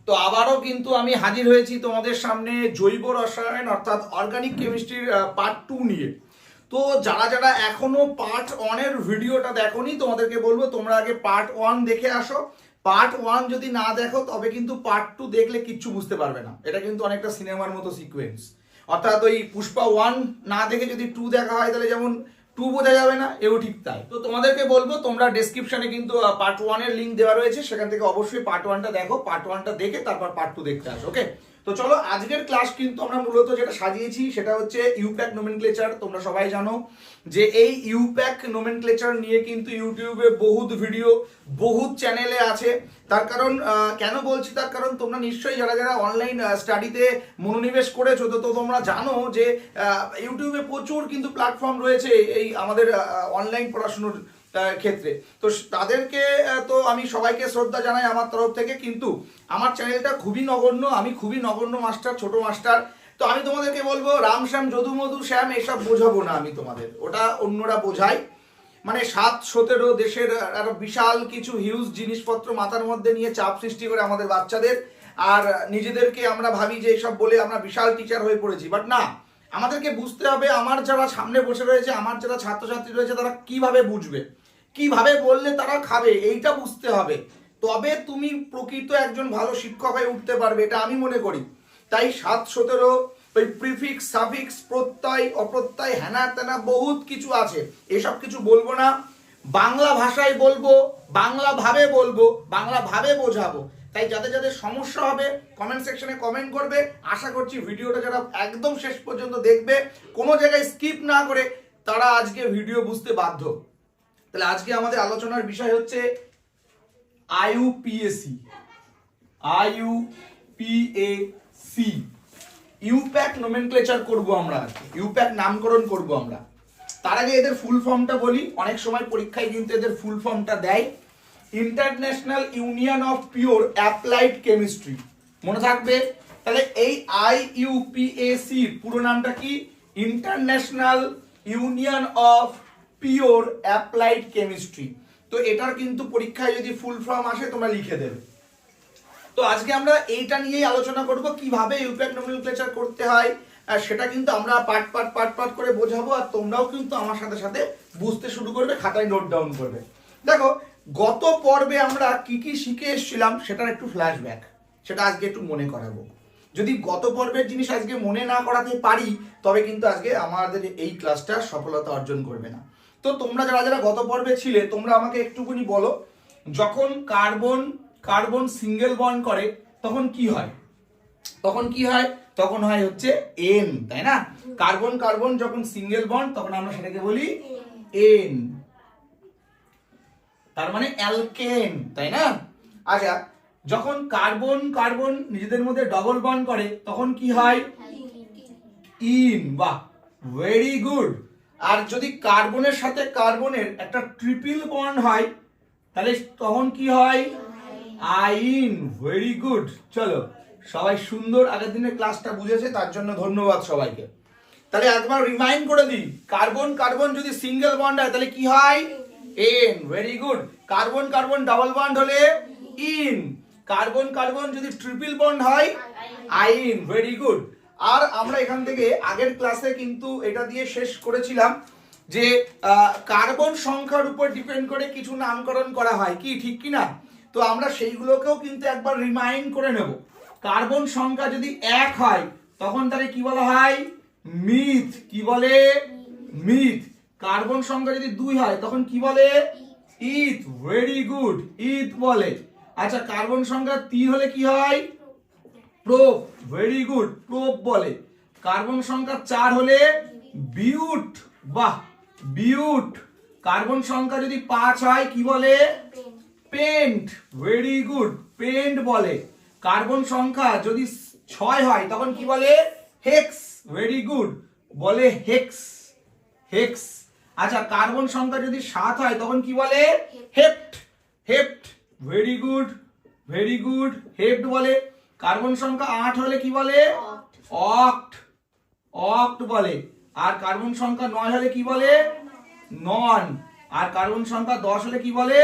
তো আবারও কিন্তু আমি হাজির হয়েছি তোমাদের সামনে জৈব রসায়ন অর্থাৎ অর্গানিক কেমিস্ট্রির পার্ট 2 নিয়ে। তো যারা যারা এখনো পার্ট 1 এর ভিডিওটা দেখোনি তোমাদেরকে বলবো তোমরা আগে পার্ট 1 দেখে আসো। পার্ট 1 যদি না দেখো তবে কিন্তু পার্ট 2 দেখলে কিচ্ছু বুঝতে পারবে না। এটা কিন্তু অনেকটা সিনেমার মতো সিকোয়েন্স, অর্থাৎ ওই পুষ্পা 1 না দেখে যদি 2 দেখা হয় তাহলে যেমন 2 বোঝা যাবে না, এও ঠিক তাই। তো তোমাদেরকে বলবো তোমরা ডেসক্রিপশনে কিন্তু পার্ট 1 এর লিংক দেওয়া রয়েছে, সেখান থেকে অবশ্যই পার্ট 1টা দেখো, পার্ট 1টা দেখে তারপর পার্ট 2 দেখতে আসো। ওকে, তো চলো আজকের ক্লাস কিন্তু আমরা মূলত যেটা সাজিয়েছি সেটা হচ্ছে ইউপ্যাক নোমেনক্লেচার। তোমরা সবাই জানো যে এই ইউপ্যাক নোমেনক্লেচার নিয়ে কিন্তু ইউটিউবে বহুত ভিডিও, বহুত চ্যানেলে আছে। তার কারণ কেন বলছি, তার কারণ তোমরা নিশ্চয়ই যারা যারা অনলাইন স্টাডিতে মনোনিবেশ করেছো তো তোমরা জানো যে ইউটিউবে প্রচুর কিন্তু প্ল্যাটফর্ম রয়েছে এই আমাদের অনলাইন পড়াশোনার ক্ষেত্রে। তো তাদেরকে তো আমি সবাইকে শ্রদ্ধা জানাই আমার তরফ থেকে, কিন্তু আমার চ্যানেলটা খুবই নগণ্য, আমি খুবই নগণ্য মাস্টার, ছোট মাস্টার। তো আমি তোমাদেরকে বলবো রাম শ্যাম যদু মধু শ্যাম এসব বোঝাবো না আমি তোমাদের, ওটা অন্যরা বোঝায়। মানে 7-17 দেশের একটা বিশাল কিছু হিউজ জিনিসপত্র মাথার মধ্যে নিয়ে চাপ সৃষ্টি করে আমাদের বাচ্চাদের, আর নিজেদেরকে আমরা ভাবি যে এসব বলে আমরা বিশাল টিচার হয়ে পড়েছি। বাট না, আমাদেরকে বুঝতে হবে আমার যারা সামনে বসে রয়েছে, আমার যারা ছাত্রছাত্রী রয়েছে তারা কিভাবে বুঝবে, কিভাবে বললে তারা খাবে, এইটা বুঝতে হবে। তবে তুমি প্রকৃত একজন ভালো শিক্ষক হয়ে উঠতে পারবে, এটা আমি মনে করি। তাই 7-17 ওই প্রিফিক্স সাফিক্স প্রত্যয় অপ্রত্যয় হ্যানা ত্যানা বহুত কিছু আছে, এসব কিছু বলবো না। বাংলা ভাষায় বলবো, বাংলা ভাবে বলবো, বাংলা ভাবে বোঝাবো। তাই যাদের যাদের সমস্যা হবে কমেন্ট সেকশনে কমেন্ট করবে। আশা করছি ভিডিওটা যারা একদম শেষ পর্যন্ত দেখবে, কোনো জায়গায় স্কিপ না করে, তারা আজকে ভিডিও বুঝতে বাধ্য। তাহলে আজকে আমাদের আলোচনার বিষয় হচ্ছে আইইউপিএসি, আইইউপিএসি ইউপ্যাক নোমেনক্লেচার করব আমরা, ইউপ্যাক নামকরণ করব আমরা। তার আগে এদের ফুল ফর্মটা বলি, অনেক সময় পরীক্ষায় কিন্তু এদের ফুল ফর্মটা দেয়। International union of pure applied chemistry, মনে থাকবে। তাহলে এই আইইউপিএসি পুরো নামটা কি? International union of pure applied chemistry. তো এটার কিন্তু পরীক্ষায় যদি ফুল ফর্ম আসে তোমরা লিখে দেবে। তো আজকে আমরা এইটা নিয়েই আলোচনা করব, কিভাবে ইউপ্যাক নোমেনক্লেচার করতে হয় সেটা কিন্তু আমরা পার্ট পার্ট করে বোঝাবো, আর তোমরাও কিন্তু আমার সাথে সাথে বুঝতে শুরু করবে, খাতায় নোট ডাউন করবে। দেখো গত পর্বে আমরা কি কি শিখে এসেছিলাম সেটার একটু ফ্ল্যাশব্যাক, সেটা আজকে একটু মনে করাবো। যদি গত পর্বের জিনিস আজকে মনে না করাতে পারি তবে কিন্তু আজকে আমাদের এই ক্লাসটা সফলতা অর্জন করবে না। তো তোমরা যারা যারা গত পর্বে ছিলে তোমরা আমাকে একটুখানি বলো, যখন কার্বন কার্বন সিঙ্গেল বন্ড করে তখন কি হয়? তখন কি হয়? তখন হয় হচ্ছে এন, তাই না? কার্বন কার্বন যখন সিঙ্গেল বন্ড তখন আমরা সেটাকে বলি এন, তার মানে অ্যালকেন, তাই না? আচ্ছা, যখন কার্বন কার্বন নিজেদের মধ্যে ডবল বন্ড করে তখন কি হয়? ইন। বাহ, ভেরি গুড। আর যদি কার্বনের সাথে কার্বনের একটা ট্রিপল বন্ড হয় তাহলে তখন কি হয়? আইন। Very good. চলো সবাই সুন্দর আগের দিনের ক্লাসটা বুঝেছে, তার জন্য ধন্যবাদ সবাইকে। তাহলে একবার রিমাইন্ড করে দিই, কার্বন কার্বন যদি সিঙ্গেল বন্ড হয় তাহলে কি হয়? N. Very good. Carbon carbon double bond হলে ইন, কার্বন কার্বন যদি ট্রিপল বন্ড হয় আইন। Very good. আর আমরা এখান থেকে আগের ক্লাসে কিন্তু এটা দিয়ে শেষ করেছিলাম যে কার্বন সংখ্যার উপর ডিপেন্ড করে কিছু নামকরণ করা হয়, কি ঠিক কি না? তো আমরা সেইগুলোকেও কিন্তু একবার রিমাইন্ড করে নেব। কার্বন সংখ্যা যদি 1 হয় তখন তাকে কি বলা হয়? মিথ। কি বলে? মিথ। কার্বন সংখ্যা যদি 2 হয় তখন কি বলে? ইথ। ভেরি গুড, ইথ বলে। আচ্ছা, কার্বন সংখ্যা 3 হলে কি হয়? প্রোপ। ভেরি গুড, প্রোপ বলে। কার্বন সংখ্যা 4 হলে বিউট। বাহ, বিউট। কার্বন সংখ্যা যদি 5 হয় কি বলে? পেন্ট। ভেরি গুড, পেন্ট বলে। কার্বন সংখ্যা যদি 6 হয় তখন কি বলে? হেক্স। ভেরি গুড, বলে হেক্স, হেক্স। আচ্ছা, কার্বন সংখ্যা যদি 7 হয় তখন কি বলে? হেপ্ট, হেপ্ট। ভেরি গুড, ভেরি গুড, হেপ্ট বলে। কার্বন সংখ্যা 8 হলে কি বলে? অক্ট, অক্ট বলে। আর কার্বন সংখ্যা 9 হলে কি বলে? নন। আর কার্বন সংখ্যা 10 হলে কি বলে?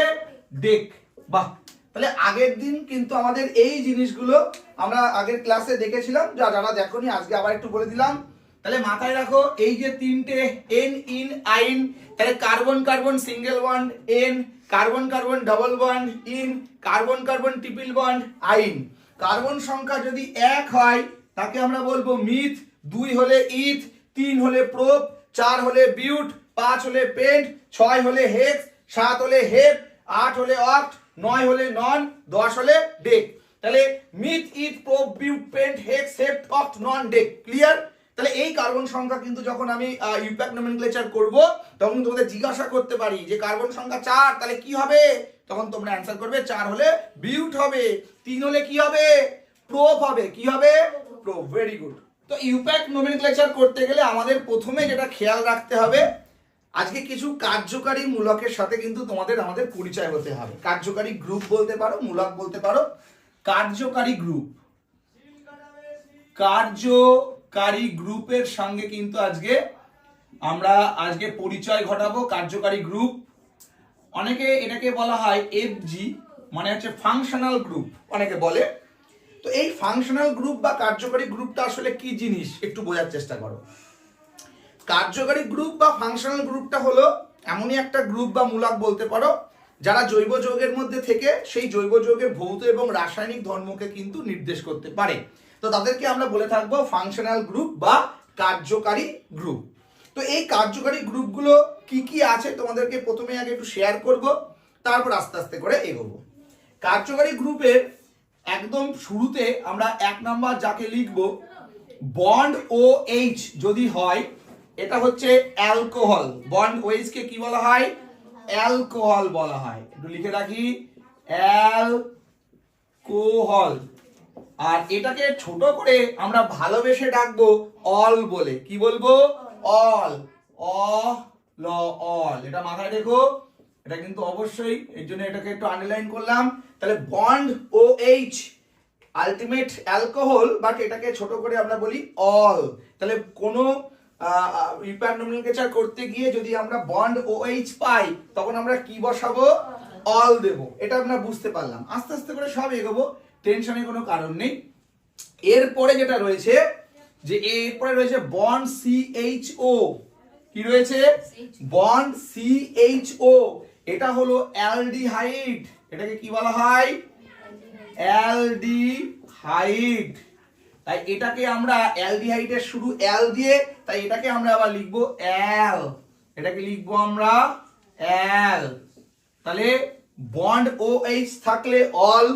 ডেক। বাহ, তাহলে আগের দিন কিন্তু আমাদের এই জিনিসগুলো আমরা আগের ক্লাসে দেখেছিলাম, যারা দেখোনি আজকে আবার একটু বলে দিলাম। তাহলে মাথায় রাখো এই যে তিনটে এন ইন আইন, তাহলে carbon carbon single bond N, carbon carbon double bond in, carbon carbon triple bond আইন। কার্বন সংখ্যা যদি 1 হয় তাকে আমরা বলবো মিথ, 2 হলে ইথ, 3 হলে প্রোপ, 4 হলে বিউট, 5 হলে পেন্ট, 6 হলে হেক্স, 7 হলে হেপ, 8 হলে অক্ট, 9 হলে নন, 10 হলে ডেক। তাহলে myth, eth, prop, but, pent, hex, হেপ, অক্ট, নন, ডেক। ক্লিয়ার? তাহলে এই কার্বন সংখ্যা কিন্তু যখন আমি ইউপ্যাক নোমেনক্লেচার করব তখন তোমাদের জিজ্ঞাসা করতে পারি যে কার্বন সংখ্যা 4 তাহলে কি হবে, তখন তোমরা অ্যানসার করবে 4 হলে বিউট হবে, 3 হলে কি হবে, প্রোপ হবে। কি হবে? প্রোপ। Very good. তো ইউপ্যাক নোমেনক্লেচার করতে গেলে আমাদের প্রথমে যেটা খেয়াল রাখতে হবে, আজকে কিছু কার্যকারী মূলকের সাথে কিন্তু আমাদের পরিচয় হতে হবে। কার্যকারী গ্রুপ বলতে পারো, মূলক বলতে পারো। কার্যকারী গ্রুপ, কার্যকারী গ্রুপের সঙ্গে কিন্তু আমরা আজকে পরিচয় ঘটাবো। কার্যকারী গ্রুপ, অনেকে এটাকে বলা হয় এফজি, মানে হচ্ছে ফাংশনাল গ্রুপ অনেকে বলে। তো এই ফাংশনাল গ্রুপ বা কার্যকারী গ্রুপটা আসলে কি জিনিস একটু বোঝার চেষ্টা করো। কার্যকারী গ্রুপ বা ফাংশনাল গ্রুপটা হলো এমনই একটা গ্রুপ বা মূলক বলতে পারো যারা জৈব যৌগের মধ্যে থেকে সেই জৈব যৌগের ভৌত এবং রাসায়নিক ধর্মকে কিন্তু নির্দেশ করতে পারে। তো তাদেরকে আমরা বলে থাকবো ফাংশনাল গ্রুপ বা কার্যকারী গ্রুপ। তো এই কার্যকারী গ্রুপগুলো কি কি আছে তোমাদেরকে প্রথমে আগে একটু শেয়ার করব, তারপর আস্তে আস্তে করে এগোবো। কার্যকারী গ্রুপের একদম শুরুতে আমরা 1 নাম্বার যাকে লিখবো, বন্ড ও এইচ যদি হয়, এটা হচ্ছে অ্যালকোহল। বন্ড ও এইচ কে কি বলা হয়? অ্যালকোহল বলা হয়। একটু লিখে রাখি, অ্যালকোহল। আর এটাকে ছোট করে আমরা ভালোবেসে ডাকবো অল বলে। কি বলবো? অল। অল। এটা মাথায় রেখো, এটা কিন্তু অবশ্যই, এর জন্য এটাকে একটু আন্ডারলাইন করলাম। তাহলে bond O H ultimate alcohol, but এটাকে ছোট করে আমরা বলি অল। তাহলে কোনো ইউপ্যাক নোমেনক্লেচার করতে গিয়ে যদি আমরা বন্ড ও এইচ পাই তখন আমরা কি বসাবো? অল দেব। এটা আমরা বুঝতে পারলাম। আস্তে আস্তে করে সব এগোবো, টেনশনের কোনো কারণ নেই। এরপরে যেটা রয়েছে, যে এরপরে রয়েছে বন্ড সিএইচও। কি রয়েছে? Bond CHO. এটা হলো অ্যালডিহাইড। এটাকে কি বলা হয়? অ্যালডিহাইড। তাই এটাকে আমরা অ্যালডিহাইডের শুরু অ্যাল দিয়ে, তাই এটাকে আমরা আবার লিখবো অ্যাল। এটাকে লিখবো আমরা অ্যাল। তাহলে বন্ড ও এইচ থাকলে অল,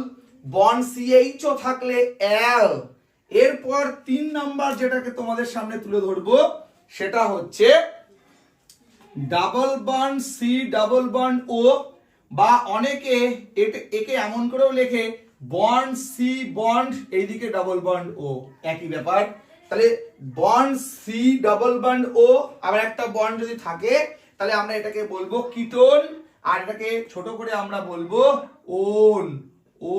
বন্ড সিএইচও থাকলে অ্যাল। এরপর 3 নাম্বার যেটাকে তোমাদের সামনে তুলে ধরবো সেটা হচ্ছে double bond C double bond O, বা অনেকে একে এমন করেও লেখে বন্ড সি বন্ড এইদিকে ডাবল বন্ড ও, একই ব্যাপার। তাহলে bond C double bond O, আবার একটা বন্ড যদি থাকে তাহলে আমরা এটাকে বলবো কিটোন, আর এটাকে ছোট করে আমরা বলবো ওন। ও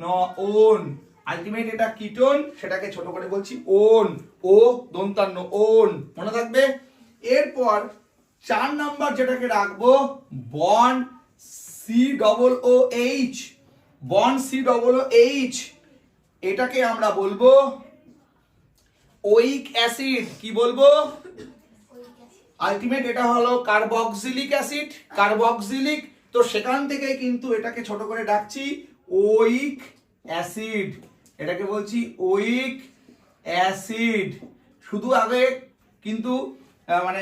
ন ওন। আলটিমেট এটা কিটোন, সেটাকে ছোট করে বলছি ওন। ও দন্তান্ন ওন, মনে থাকবে। এরপর 4 নাম্বার যেটাকে রাখবো bond C double O H. Bond C double O H, এটাকে আমরা বলবো ওইক অ্যাসিড। কি বলবো? আলটিমেট এটা হলো কার্বক্সিলিক অ্যাসিড, কার্বক্সিলিক। তো সেখান থেকে কিন্তু এটাকে ছোট করে ডাকছি ওইক অ্যাসিড। এটাকে বলছি ওইক অ্যাসিড। শুধু আগে কিন্তু মানে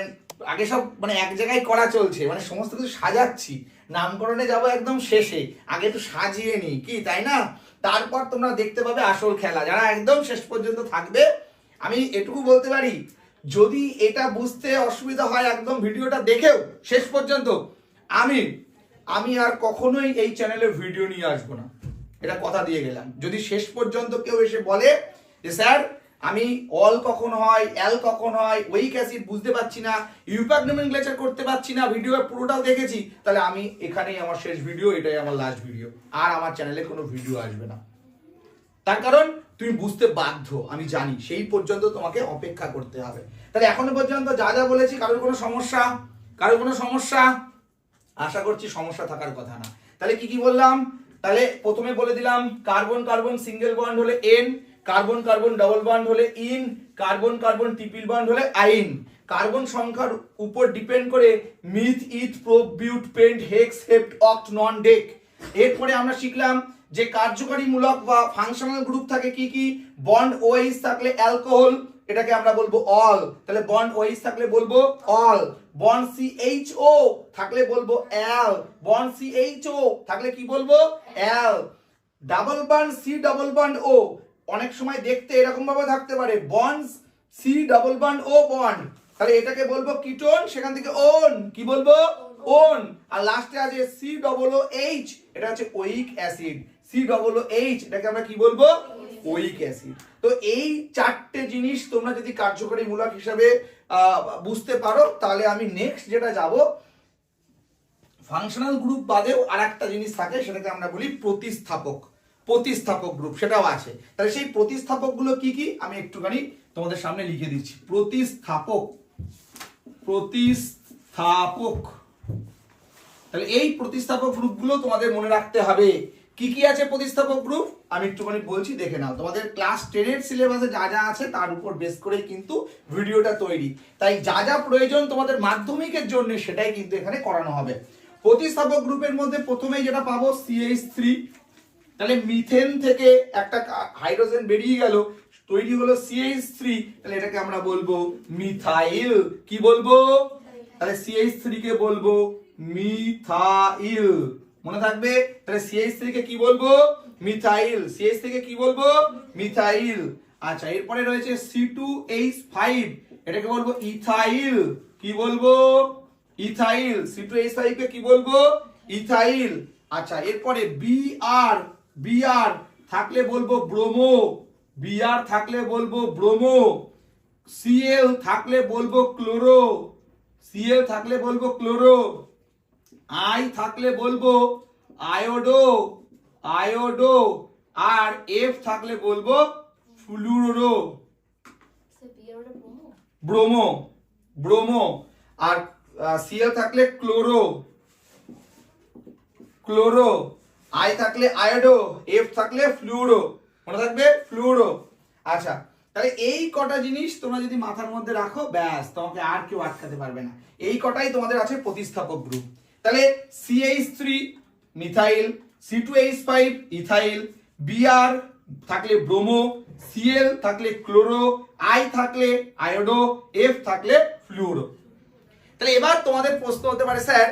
আগে সব মানে এক জায়গায় করা চলছে, মানে সমস্ত কিছু সাজাচ্ছি, নামকরণে যাব একদম শেষে, আগে একটু সাজিয়ে নিই, কি তাই না? তারপর তোমরা দেখতে পাবে আসল খেলা। যারা একদম শেষ পর্যন্ত থাকবে, আমি এটুকু বলতে পারি, যদি এটা বুঝতে অসুবিধা হয় একদম ভিডিওটা দেখেও শেষ পর্যন্ত, আমি আর কখনোই এই চ্যানেলে ভিডিও নিয়ে আসবো না, এটা কথা দিয়ে গেলাম। যদি শেষ পর্যন্ত কেউ এসে বলে যে স্যার আমি অল কখন হয়, অ্যাল কখন হয়, ওইক অ্যাসিড বুঝতে পারছি না, ইউপ্যাক নোমেনক্লেচার করতে পারছি না, ভিডিও পুরোটাও দেখেছি, তাহলে আমি এখানেই আমার শেষ ভিডিও, এটাই আমার লাস্ট ভিডিও, আর আমার চ্যানেলে কোনো ভিডিও আসবে না। তার কারণ তুমি বুঝতে বাধ্য, আমি জানি, সেই পর্যন্ত তোমাকে অপেক্ষা করতে হবে। তাহলে এখনো পর্যন্ত যা যা বলেছি, কারোর কোনো সমস্যা? আশা করছি সমস্যা থাকার কথা না। তাহলে কি কি বললাম? তাহলে প্রথমে বলে দিলাম কার্বন কার্বন সিঙ্গেল বন্ড হলে ane, carbon carbon double bond হলে ene, carbon carbon triple bond হলে আইন। কার্বন সংখ্যার উপর ডিপেন্ড করে meth, eth, prop, but, pent, hex, hept, oct, non, day. এরপরে আমরা শিখলাম যে কার্যকারী মূলক বা ফাংশনাল গ্রুপ থাকে কি কি। বন্ড ওএইচ থাকলে অ্যালকোহল, এটাকে আমরা বলবো অল, তাহলে বন্ড ওএইচ থাকলে বলবো অল। বন্ড সিএইচও থাকলে বলবো অ্যাল, বন্ড সিএইচও থাকলে কি বলবো al. Double bond C double bond O, অনেক সময় দেখতে এরকম ভাবে থাকতে পারে bond C double bond O bond, তাহলে এটাকে বলবো কিটোন, সেখান থেকে ওন, কি বলবো ওন। আর লাস্টে আছে সি ডবল ও এইচ, এটা হচ্ছে oic acid, C double O H এটাকে আমরা কি বলবো ওইক অ্যাসিড। তো এই চারটে জিনিস তোমরা যদি কার্যকরী মূলক হিসাবে বুঝতে পারো, তাহলে আমি নেক্সট যেটা যাব, ফাংশনাল গ্রুপ বাদেও আর একটা জিনিস থাকে, সেটাকে আমরা বলি প্রতিস্থাপক। প্রতিস্থাপক গ্রুপ সেটাও আছে, তাহলে সেই প্রতিস্থাপক গুলো কি কি আমি একটুখানি তোমাদের সামনে লিখে দিচ্ছি। প্রতিস্থাপক, প্রতিস্থাপক, তাহলে এই প্রতিস্থাপক গ্রুপগুলো তোমাদের মনে রাখতে হবে। কি কি আছে প্রতিস্থাপক গ্রুপ আমি একটুখানি বলছি, দেখে নাও। তোমাদের ক্লাস 10 এর সিলেবাসে যা যা আছে তার উপর বেস করেই কিন্তু ভিডিওটা তৈরি, তাই যা যা প্রয়োজন তোমাদের মাধ্যমিকের জন্য সেটাই কিন্তু এখানে করানো হবে। প্রতিস্থাপক গ্রুপের মধ্যে প্রথমেই যেটা পাবো CH3, তাহলে মিথেন থেকে একটা হাইড্রোজেন বেরিয়ে গেল, তৈরি হলো CH3, তাহলে এটাকে আমরা বলবো মিথাইল, কি বলবো, তাহলে CH3 কে বলবো মিথাইল, মনে থাকবে। তাহলে CH3 কে কি বলবো মিথাইল, CH3 কে কি বলবো মিথাইল। আচ্ছা, এরপরে রয়েছে C2H5, এটাকে বলবো ইথাইল, কি বলবো ইথাইল, C2H5 কে কি বলবো ইথাইল। আচ্ছা, এরপরে Br থাকলে বলবো ব্রোমো, Br থাকলে বলবো ব্রোমো। Cl থাকলে বলবো ক্লোরো, Cl থাকলে বলবো ক্লোরো। I থাকলে বলবো আয়োডো, আয়োডো। আর F থাকলে বলবো ফ্লুরো, ব্রোমো, ব্রোমো। আর Cl থাকলে ক্লোরো, ক্লোরো। I থাকলে আয়োডো, F থাকলে ফ্লুরো, মনে থাকবে ফ্লুরো। আচ্ছা, তাহলে এই কটা জিনিস তোমরা যদি মাথার মধ্যে রাখো, ব্যাস তোমাকে আর কেউ আটকাতে পারবে না। এই কটাই তোমাদের আছে প্রতিস্থাপক গ্রুপ। তাহলে CH3 methyl, C2H5 ethyl, Br থাকলে ব্রোমো, Cl থাকলে ক্লোরো, I থাকলে আয়োডো, F থাকলে ফ্লুরো। তাহলে এবার তোমাদের প্রশ্ন হতে পারে, স্যার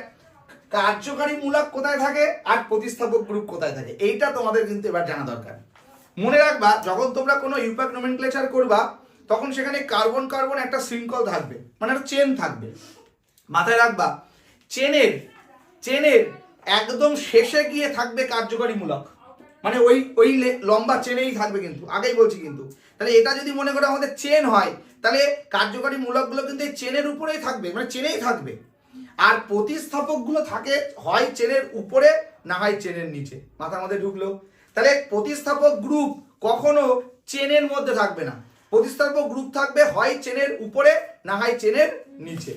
কার্যকারী মূলক কোথায় থাকে আর প্রতিস্থাপক গ্রুপ কোথায় থাকে, এইটা তোমাদের কিন্তু এবার জানা দরকার। মনে রাখবা, যখন তোমরা কোনো ইউপ্যাক নোমেনক্লেচার করবা, তখন সেখানে কার্বন কার্বন একটা শৃঙ্খল থাকবে, মানে একটা চেন থাকবে। মাথায় রাখবা, চেনের চেনের একদম শেষে গিয়ে থাকবে কার্যকারী মূলক, মানে ওই লম্বা চেনেই থাকবে, কিন্তু আগেই বলছি কিন্তু। তাহলে এটা যদি মনে করো আমাদের চেন হয়, তাহলে কার্যকারী মূলকগুলো কিন্তু এই চেনের উপরেই থাকবে, মানে চেনেই থাকবে। আর প্রতিস্থাপক গুলো থাকে হয় চেনের উপরে, না হয় চেনের নিচে। মাথার মধ্যে ঢুকলো? তাহলে প্রতিস্থাপক গ্রুপ কখনো চেনের মধ্যে থাকবে না, প্রতিস্থাপক গ্রুপ থাকবে হয় চেনের উপরে, না হয় চেনের নিচে।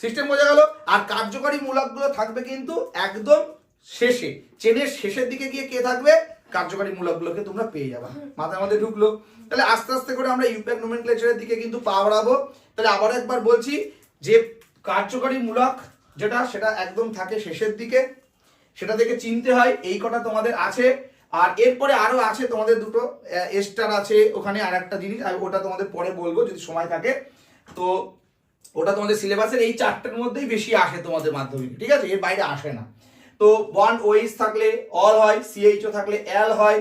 সিস্টেম বোঝা গেল? আর কার্যকারী মূলকগুলো থাকবে কিন্তু একদম শেষে, চেনের শেষের দিকে গিয়ে কে থাকবে, কার্যকারী মূলকগুলোকে তোমরা পেয়ে যাবা। মাথার মধ্যে ঢুকলো? তাহলে আস্তে আস্তে করে আমরা ইউপ্যাক নোমেনক্লেচারের দিকে কিন্তু পা বাড়াবো। তাহলে আবার একবার বলছি যে কার্যকারী মূলক যেটা, সেটা একদম থাকে শেষের দিকে, সেটা থেকে চিনতে হয়। এই কটা তোমাদের আছে। আর এরপরে আরো আছে তোমাদের দুটো এস্টার আছে ওখানে, আর একটা জিনিস ওটা তোমাদের পরে বলবো যদি সময় থাকে। তো ওটা তোমাদের সিলেবাসের এই চারটের মধ্যেই বেশি আসে তোমাদের মাধ্যমিক, ঠিক আছে, এর বাইরে আসে না। তো বন্ড ওএইচ থাকলে অল হয়, সিএইচও থাকলে অ্যাল হয়,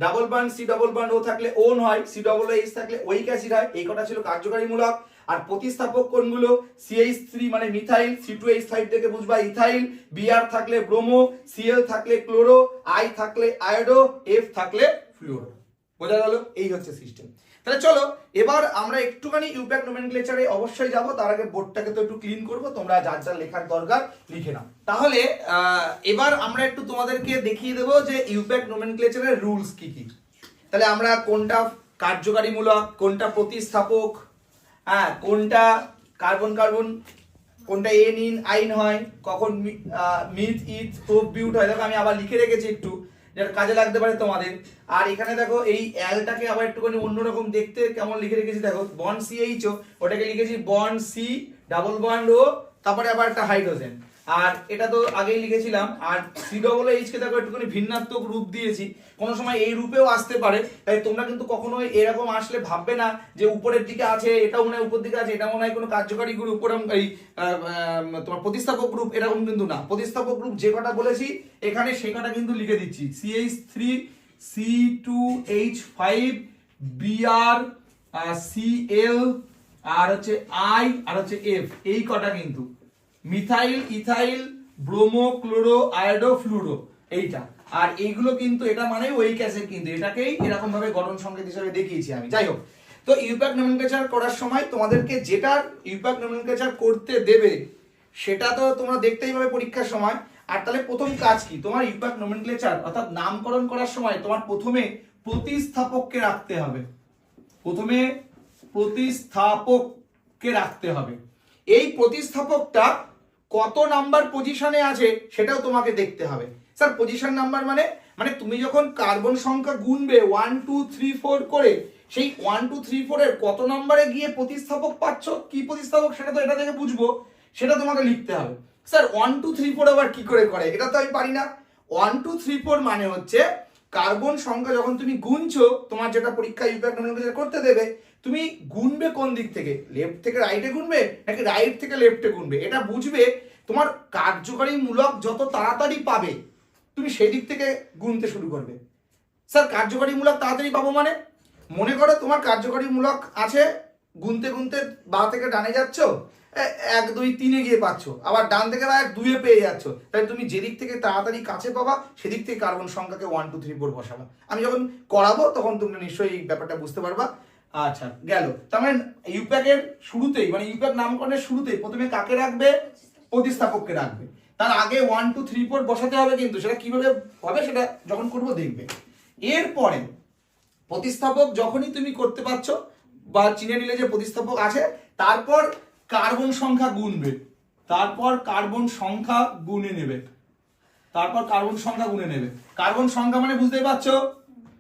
double bond C double bond O থাকলে ওন হয়, সি ডাবল এইচ থাকলে ওইক অ্যাসিড হয়। এই কটা ছিল কার্যকারী মূলক। আর প্রতিস্থাপক কোনগুলো, CH3 মানে মিথাইল, C2H5 থেকে বুঝবা ইথাইল, Br থাকলে ব্রোমো, Cl থাকলে ক্লোরো, I থাকলে আয়োডো, F থাকলে ফ্লুরো। বোঝা গেল? এই হচ্ছে সিস্টেম। তাহলে চলো এবার আমরা একটুখানি ইউপ্যাক নোমেনক্লেচারে অবশ্যই যাব, তার আগে বোর্ডটাকে তো একটু ক্লিন করব, তোমরা যার যার লেখার দরকার লিখে নাও। তাহলে এবার আমরা একটু তোমাদেরকে দেখিয়ে দেবো যে ইউপ্যাক নোমেনক্লেচারের রুলস কি কি। তাহলে আমরা কোনটা কার্যকারী মূলক, কোনটা প্রতিস্থাপক, হ্যাঁ কোনটা কার্বন কার্বন, কোনটা এন ইন আইন হয়, কখন মিথ ইথ প্রোপ বিউট হয়, দেখো আমি আবার লিখে রেখেছি একটু। যেটা কাজে লাগতে পারে তোমাদের। আর এখানে দেখো এই অ্যালটাকে আবার একটুখানি অন্যরকম দেখতে কেমন লিখে রেখেছি দেখো, বন্ড CH, ওটাকে লিখেছি bond C double bond O, তারপরে আবার একটা হাইড্রোজেন। আর এটা তো আগেই লিখেছিলাম। আর COOH কে দেখো একটুখানি ভিন্নাত্মক রূপ দিয়েছি, কোনো সময় এই রূপেও আসতে পারে, তাই তোমরা কিন্তু কখনোই এরকম আসলে ভাববে না যে উপরের দিকে আছে, এটা মনে হয় উপর দিকে আছে, এটা মনে হয় কোনো কার্যকারী গ্রুপ, ওরকম এই তোমার প্রতিস্থাপক গ্রুপ, এরকম কিন্তু না। প্রতিস্থাপক গ্রুপ যে কটা বলেছি এখানে সেই কটা কিন্তু লিখে দিচ্ছি, CH3 C2H5 Br Cl আর হচ্ছে I আর হচ্ছে F, এই কটা কিন্তু methyl ethyl bromo chloro iodo fluoro এইটা। আর এইগুলো কিন্তু এটা মানে ওইক অ্যাসিড, কিন্তু এটাকেই এরকম ভাবে গঠন সংকেত হিসেবে দেখিয়েছি আমি। যাই হোক, তো ইউপ্যাক নমেনক্লেচার করার সময় তোমাদেরকে যেটা ইউপ্যাক নমেনক্লেচার করতে দেবে সেটা তো তোমরা দেখতেই পাবে পরীক্ষার সময়। আর তাহলে প্রথম কাজ কি তোমার ইউপ্যাক নমেনক্লেচার অর্থাৎ নামকরণ করার সময় তোমার প্রথমে প্রতিস্থাপককে রাখতে হবে, প্রথমে প্রতিস্থাপককে রাখতে হবে। এই প্রতিস্থাপকটা কত নাম্বার পজিশনে আছে সেটাও তোমাকে দেখতে হবে। স্যার পজিশন নাম্বার মানে মানে তুমি যখন কার্বন সংখ্যা গুনবে 1 2 3 4 করে, সেই 1 2 3 4 এর কত নম্বরে গিয়ে প্রতিস্থাপক পাচ্ছ, কি প্রতিস্থাপক সেটা তো এটা থেকে বুঝবো, সেটা তোমাকে লিখতে হবে। স্যার 1 2 3 4 আবার কি করে করে, এটা তো আমি পারি না। 1 2 3 4 মানে হচ্ছে কার্বন সংখ্যা যখন তুমি গুনছো, তোমার যেটা পরীক্ষা ইউপ্যাক নমেনক্লেচার করতে দেবে, তুমি গুনবে কোন দিক থেকে, লেফট থেকে রাইটে গুনবে নাকি রাইট থেকে লেফটে গুনবে, এটা বুঝবে। তোমার কার্যকারী মূলক যত তাড়াতাড়ি পাবে তুমি সেই দিক থেকে গুনতে শুরু করবে। স্যার কার্যকারী মূলক তাড়াতাড়ি পাবো মানে, মনে করো তোমার কার্যকারী মূলক আছে, গুনতে গুনতে বাঁ থেকে ডানে যাচ্ছ, 1 2 3 গিয়ে পাচ্ছ, আবার ডান থেকে 1 2 পেয়ে যাচ্ছ, তাই তুমি যেদিক থেকে তাড়াতাড়ি কাছে পাবা সেদিক থেকে কার্বন সংখ্যাকে 1 2 3 4 বসাবা। আমি যখন করাবো তখন তোমরা নিশ্চয়ই এই ব্যাপারটা বুঝতে পারবা। আচ্ছা গেল, তার মানে ইউপ্যাকের শুরুতেই মানে ইউপ্যাক নামকরণের শুরুতেই প্রথমে কাকে রাখবে, প্রতিস্থাপককে রাখবে। তার আগে 1 2 3 4 বসাতে হবে, কিন্তু সেটা কিভাবে হবে সেটা যখন করবো দেখবে। এরপরে প্রতিস্থাপক যখনই তুমি করতে পারছো বা চিনে নিলে যে প্রতিস্থাপক আছে, তারপর কার্বন সংখ্যা গুনবে, তারপর কার্বন সংখ্যা গুনে নেবে, তারপর কার্বন সংখ্যা গুনে নেবে। কার্বন সংখ্যা মানে বুঝতেই পারছো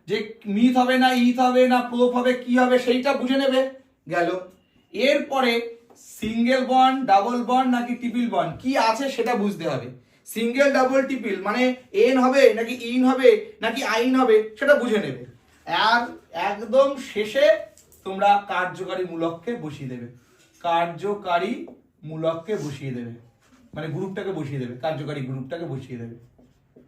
যে মিথ হবে না ইথ হবে না প্রোপ হবে, কি হবে সেইটা বুঝে নেবে। গেল, এরপরে সিঙ্গেল বন্ড ডাবল বন্ড নাকি ট্রিপল বন্ড কি আছে সেটা বুঝতে হবে। সিঙ্গেল ডাবল ট্রিপল মানে এন হবে নাকি ইন হবে নাকি আইন হবে সেটা বুঝে নেবে। আর একদম শেষে তোমরা কার্যকারী মূলককে বসিয়ে দেবে, কার্যকারী মূলককে বসিয়ে দেবে, মানে গ্রুপটাকে বসিয়ে দেবে, কার্যকারী গ্রুপটাকে বসিয়ে দেবে,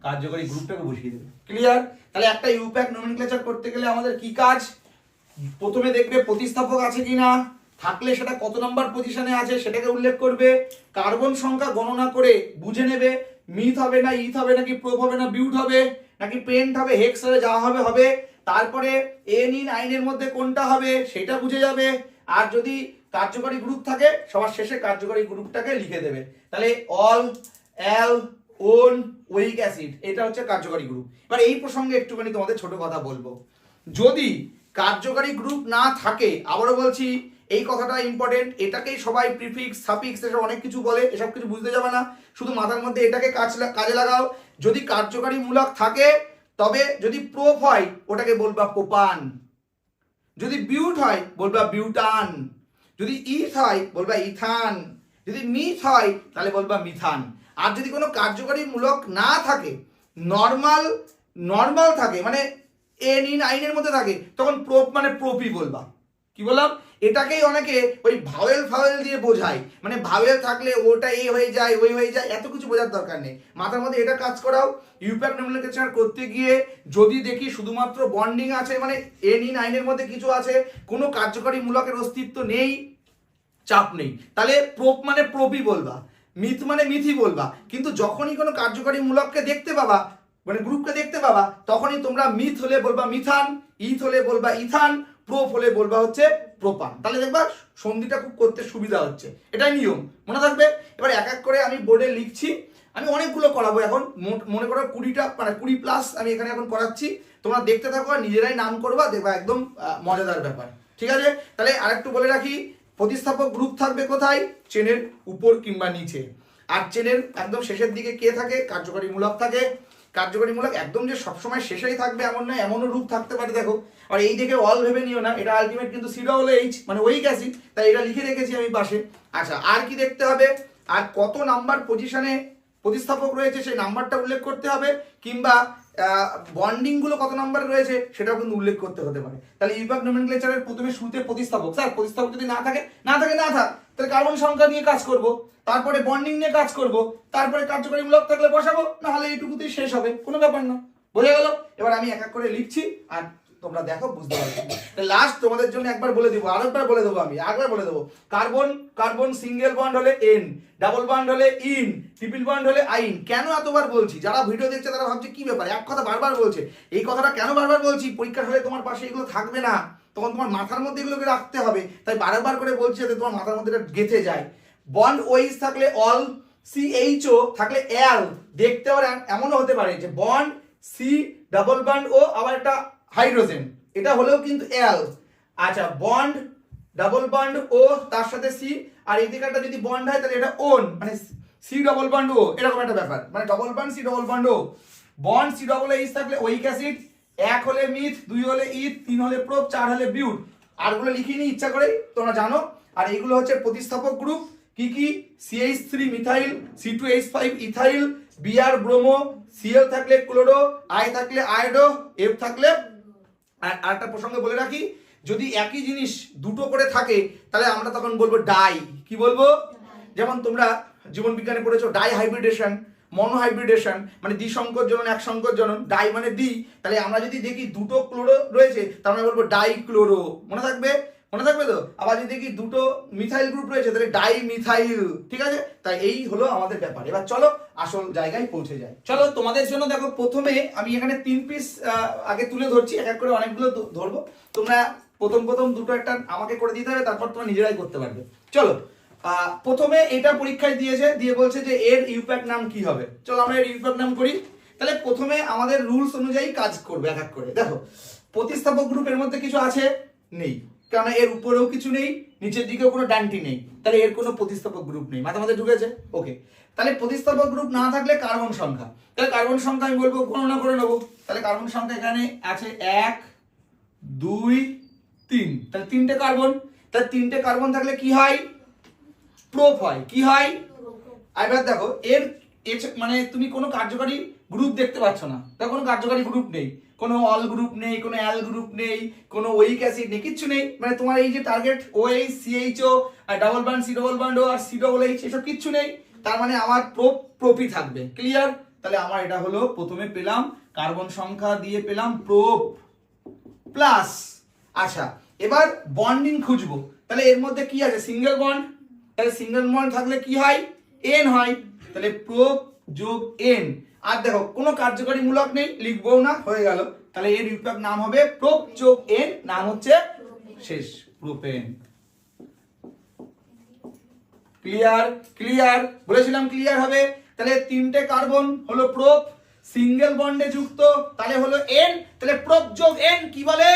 কার্যকারী গ্রুপটাকে বসিয়ে দেবে। ক্লিয়ার? তাহলে একটা ইউপ্যাক নমেনক্লেচার করতে গেলে আমাদের কি কাজ, প্রথমে দেখবে প্রতিস্থাপক আছে কিনা, থাকলে সেটা কত নাম্বার পজিশনে আছে সেটাকে উল্লেখ করবে, কার্বন সংখ্যা গণনা করে বুঝে নেবে মিথ হবে না ইথ হবে নাকি প্রোপ হবে না বিউট হবে নাকি পেন্ট হবে হেক্স হবে, যা হবে হবে। তারপরে এন ইন আইনের মধ্যে কোনটা হবে সেটা বুঝে যাবে। আর যদি কার্যকারী গ্রুপ থাকে সবার শেষে কার্যকারী গ্রুপটাকে লিখে দেবে। তাহলে অল অ্যাল ওন ওইক অ্যাসিড এটা হচ্ছে কার্যকারী গ্রুপ। এবার এই প্রসঙ্গে একটুখানি তোমাদের ছোট কথা বলবো, যদি কার্যকারী গ্রুপ না থাকে, আবারও বলছি এই কথাটা ইম্পর্টেন্ট, এটাকেই সবাই প্রিফিক্স সাফিক্স এসব অনেক কিছু বলে, এসব কিছু বুঝতে যাবে না, শুধু মাথার মধ্যে এটাকে কাজে লাগাও। যদি কার্যকারী মূলক থাকে তবে যদি প্রোপ হয় ওটাকে বলবা প্রোপান, যদি বিউট হয় বলবা বিউটান, যদি ইথ হয় বলবা ইথান, যদি মিথ হয় তাহলে বলবা মিথান। আর যদি কোনো কার্যকারী মূলক না থাকে, নর্মাল থাকে মানে এন ইন আইনের মধ্যে থাকে, তখন প্রোপ মানে প্রোপই বলবা। কি বললাম, এটাকেই অনেকে ওই ভাওয়েল দিয়ে বোঝায়, মানে ভাওয়েল থাকলে ওটা এই হয়ে যায় ওই হয়ে যায়, এত কিছু বোঝার দরকার নেই, মাথার মধ্যে এটা কাজ করাও। ইউপ্যাক নমেনক্লেচার করতে গিয়ে যদি দেখি শুধুমাত্র বন্ডিং আছে, মানে এন ইন আইনের মধ্যে কিছু আছে, কোনো কার্যকারী মূলকের অস্তিত্ব নেই, চাপ নেই, তাহলে প্রোপ মানে প্রোপই বলবা, মিথ মানে মিথই বলবা। কিন্তু যখনই কোনো কার্যকারী মূলককে দেখতে পাবা, মানে গ্রুপকে দেখতে পাবা, তখনই তোমরা মিথ হলে বলবা মিথান, ইথ হলে বলবা ইথান, প্রোপ হলে বলবা হচ্ছে প্রোপান। তাহলে দেখবা সন্ধিটা খুব করতে সুবিধা হচ্ছে, এটাই নিয়ম, মনে থাকবে। এবার এক এক করে আমি বোর্ডে লিখছি, আমি অনেকগুলো করাবো এখন, মনে করো 20টা মানে 20+ আমি এখানে এখন করাচ্ছি, তোমরা দেখতে থাকো আর নিজেরাই নাম করবা, দেখবা একদম মজাদার ব্যাপার। ঠিক আছে, তাহলে আরেকটু বলে রাখি, প্রতিস্থাপক গ্রুপ থাকবে কোথায়, চেনের উপর কিংবা নিচে। আর চেনের একদম শেষের দিকে কে থাকে, কার্যকারী মূলক থাকে। কার্যকরীমূলক একদম যে সবসময় শেষেই থাকবে এমন না, এমনও রূপ থাকতে পারে। দেখো, আর এই দেখে অল ভেবে নিও না, এটা আলটিমেট কিন্তু COOH মানে ওইক অ্যাসিড, তাই এটা লিখে রেখেছি আমি পাশে। আচ্ছা, আর কি দেখতে হবে, আর কত নাম্বার পজিশনে প্রতিস্থাপক রয়েছে সেই নাম্বারটা উল্লেখ করতে হবে, কিংবা বন্ডিং গুলো কত নাম্বারে রয়েছে সেটাও কিন্তু উল্লেখ করতে হতে পারে। তাহলে ইউপ্যাক নোমেনক্লেচারের প্রথমে শুরুতে প্রতিস্থাপক, স্যার প্রতিস্থাপক যদি না থাকে তাহলে কার্বন সংখ্যা নিয়ে কাজ করব, তারপরে বন্ডিং নিয়ে কাজ করব, তারপরে কার্যকরীমূলক থাকলে বসাবো, না হলে এইটুকুতেই শেষ হবে, কোনো ব্যাপার না। বোঝা গেল? এবার আমি এক এক করে লিখছি আর তোমরা দেখো বুঝতে পারবে। লাস্ট তোমাদের জন্য একবার বলে দিব, আরেকবার বলে দেবো, আমি আরেকবার বলে দেবো। কার্বন কার্বন সিঙ্গেল বন্ড হলে N, ডাবল বন্ড হলে ইন, ট্রিপল বন্ড হলে আইন। কেন এতবার বলছি? যারা ভিডিও দেখছে তারা ভাবছে কি ব্যাপার, এক কথা বারবার বলছে। এই কথাটা কেন বারবার বলছি? পরীক্ষার হলে তোমার পাশে এগুলো থাকবে না, তখন তোমার মাথার মধ্যে এগুলোকে রাখতে হবে, তাই বারবার করে বলছি যাতে তোমার মাথার মধ্যে এটা গেঁথে যায়। বন্ড ওইস থাকলে অল, CHO থাকলে L। দেখতে পারে এমনও হতে পারে যে bond C double bond O আবার একটা হাইড্রোজেন, এটা হলেও কিন্তু L। আচ্ছা, বন্ড ডাবল বন্ড ও তার সাথে C, আর এই দিকটা যদি বন্ড হয় তাহলে এটা ওন, মানে C ডাবল বন্ড ও, এরকম একটা ব্যাপার, মানে double bond C double bond O. Bond COOH থাকলে ওইক অ্যাসিড, 1 হলে মিথ, 2 হলে ইথ, 3 হলে প্রোপ, 4 হলে বিউট। আরগুলো লিখিনি ইচ্ছা করে, তোমরা জানো। আর এইগুলো হচ্ছে প্রতিস্থাপক গ্রুপ। কি কি? CH3 methyl, C2H5 ethyl, Br bromo, Cl থাকলে ক্লোরো, I থাকলে আয়োডো, F থাকলে। আর আরেকটা প্রসঙ্গে বলে রাখি, যদি একই জিনিস দুটো করে থাকে তাহলে আমরা তখন বলবো ডাই। কি বলবো? যেমন তোমরা জীবন বিজ্ঞানে পড়েছো ডাই হাইব্রিডেশন, মনোহাইব্রিডেশন মানে দ্বিসংকর জনন, এক সংকর জনন। ডাই মানে দ্বি, তাহলে আমরা যদি দেখি দুটো ক্লোরো রয়েছে তাহলে আমরা বলবো ডাই ক্লোরো। মনে থাকবে? মনে থাকবে তো? আবার যদি দেখি দুটো মিথাইল গ্রুপ রয়েছে তাহলে ডাই মিথাইল। ঠিক আছে? তাই এই হলো আমাদের ব্যাপার। এবার চলো আসল জায়গায় পৌঁছে যাই। চলো তোমাদের জন্য দেখো, প্রথমে আমি এখানে 3 পিস আগে তুলে ধরছি, এক এক করে অনেকগুলো ধরবো। তোমরা প্রথম দুটো একটা আমাকে করে দিতে হবে, তারপর তোমরা নিজেরাই করতে পারবে। চলো, প্রথমে এটা পরীক্ষায় দিয়েছে, দিয়ে বলছে যে এর ইউপ্যাক নাম কি হবে। চলো আমরা এর ইউপ্যাক নাম করি। তাহলে প্রথমে আমাদের রুলস অনুযায়ী কাজ করবে এক এক করে। দেখো, প্রতিস্থাপক গ্রুপের মধ্যে কিছু আছে? নেই, কারণ এর উপরেও কিছু নেই, নিচের দিকেও কোনো ডানটি নেই, তাহলে এর কোনো প্রতিস্থাপক গ্রুপ নেই। মাথা মাথায় ঢুকেছে? ওকে। তাহলে প্রতিস্থাপক গ্রুপ না থাকলে কার্বন সংখ্যা, তাহলে কার্বন সংখ্যা আমি বলবো গণনা করে নেবো। তাহলে কার্বন সংখ্যা এখানে আছে 1 2 3, তাহলে 3টে কার্বন। তাহলে 3টে কার্বন থাকলে কি হয়? প্রোপ হয়। কি হয়? এবার দেখো, এর মানে তুমি কোনো কার্যকারী গ্রুপ দেখতে পাচ্ছ না, তার কোনো কার্যকারী গ্রুপ নেই, কোনো অল গ্রুপ নেই, কোনো অ্যাল গ্রুপ নেই, কোনো ওইক অ্যাসিড নেই, কিচ্ছু নেই। মানে তোমার এই যে টার্গেট OH CHO আর double bond C double bond O আর COOH এসব কিচ্ছু নেই, তার মানে আমার প্রোপই থাকবে। ক্লিয়ার? তাহলে আমার এটা হলো, প্রথমে পেলাম কার্বন সংখ্যা দিয়ে পেলাম প্রোপ প্লাস। আচ্ছা, এবার বন্ডিং খুঁজবো। তাহলে এর মধ্যে কি আছে? Single bond. তাহলে সিঙ্গেল বন্ড থাকলে কি হয়? N হয়। তাহলে প্রোপ যোগ N। আর দেখো, কোনো কার্যকারী মূলক নেই, লিখবো না, হয়ে গেল। তাহলে এর ইউপ্যাক নাম হবে প্রোপ যোগ N, নাম হচ্ছে শেষ, প্রোপেন। ক্লিয়ার? ক্লিয়ার বলেছিলাম ক্লিয়ার হবে। তাহলে 3টে কার্বন হলো প্রোপ, সিঙ্গেল বন্ডে যুক্ত, তাহলে হলো N, তাহলে প্রোপ যোগ N কি বলে?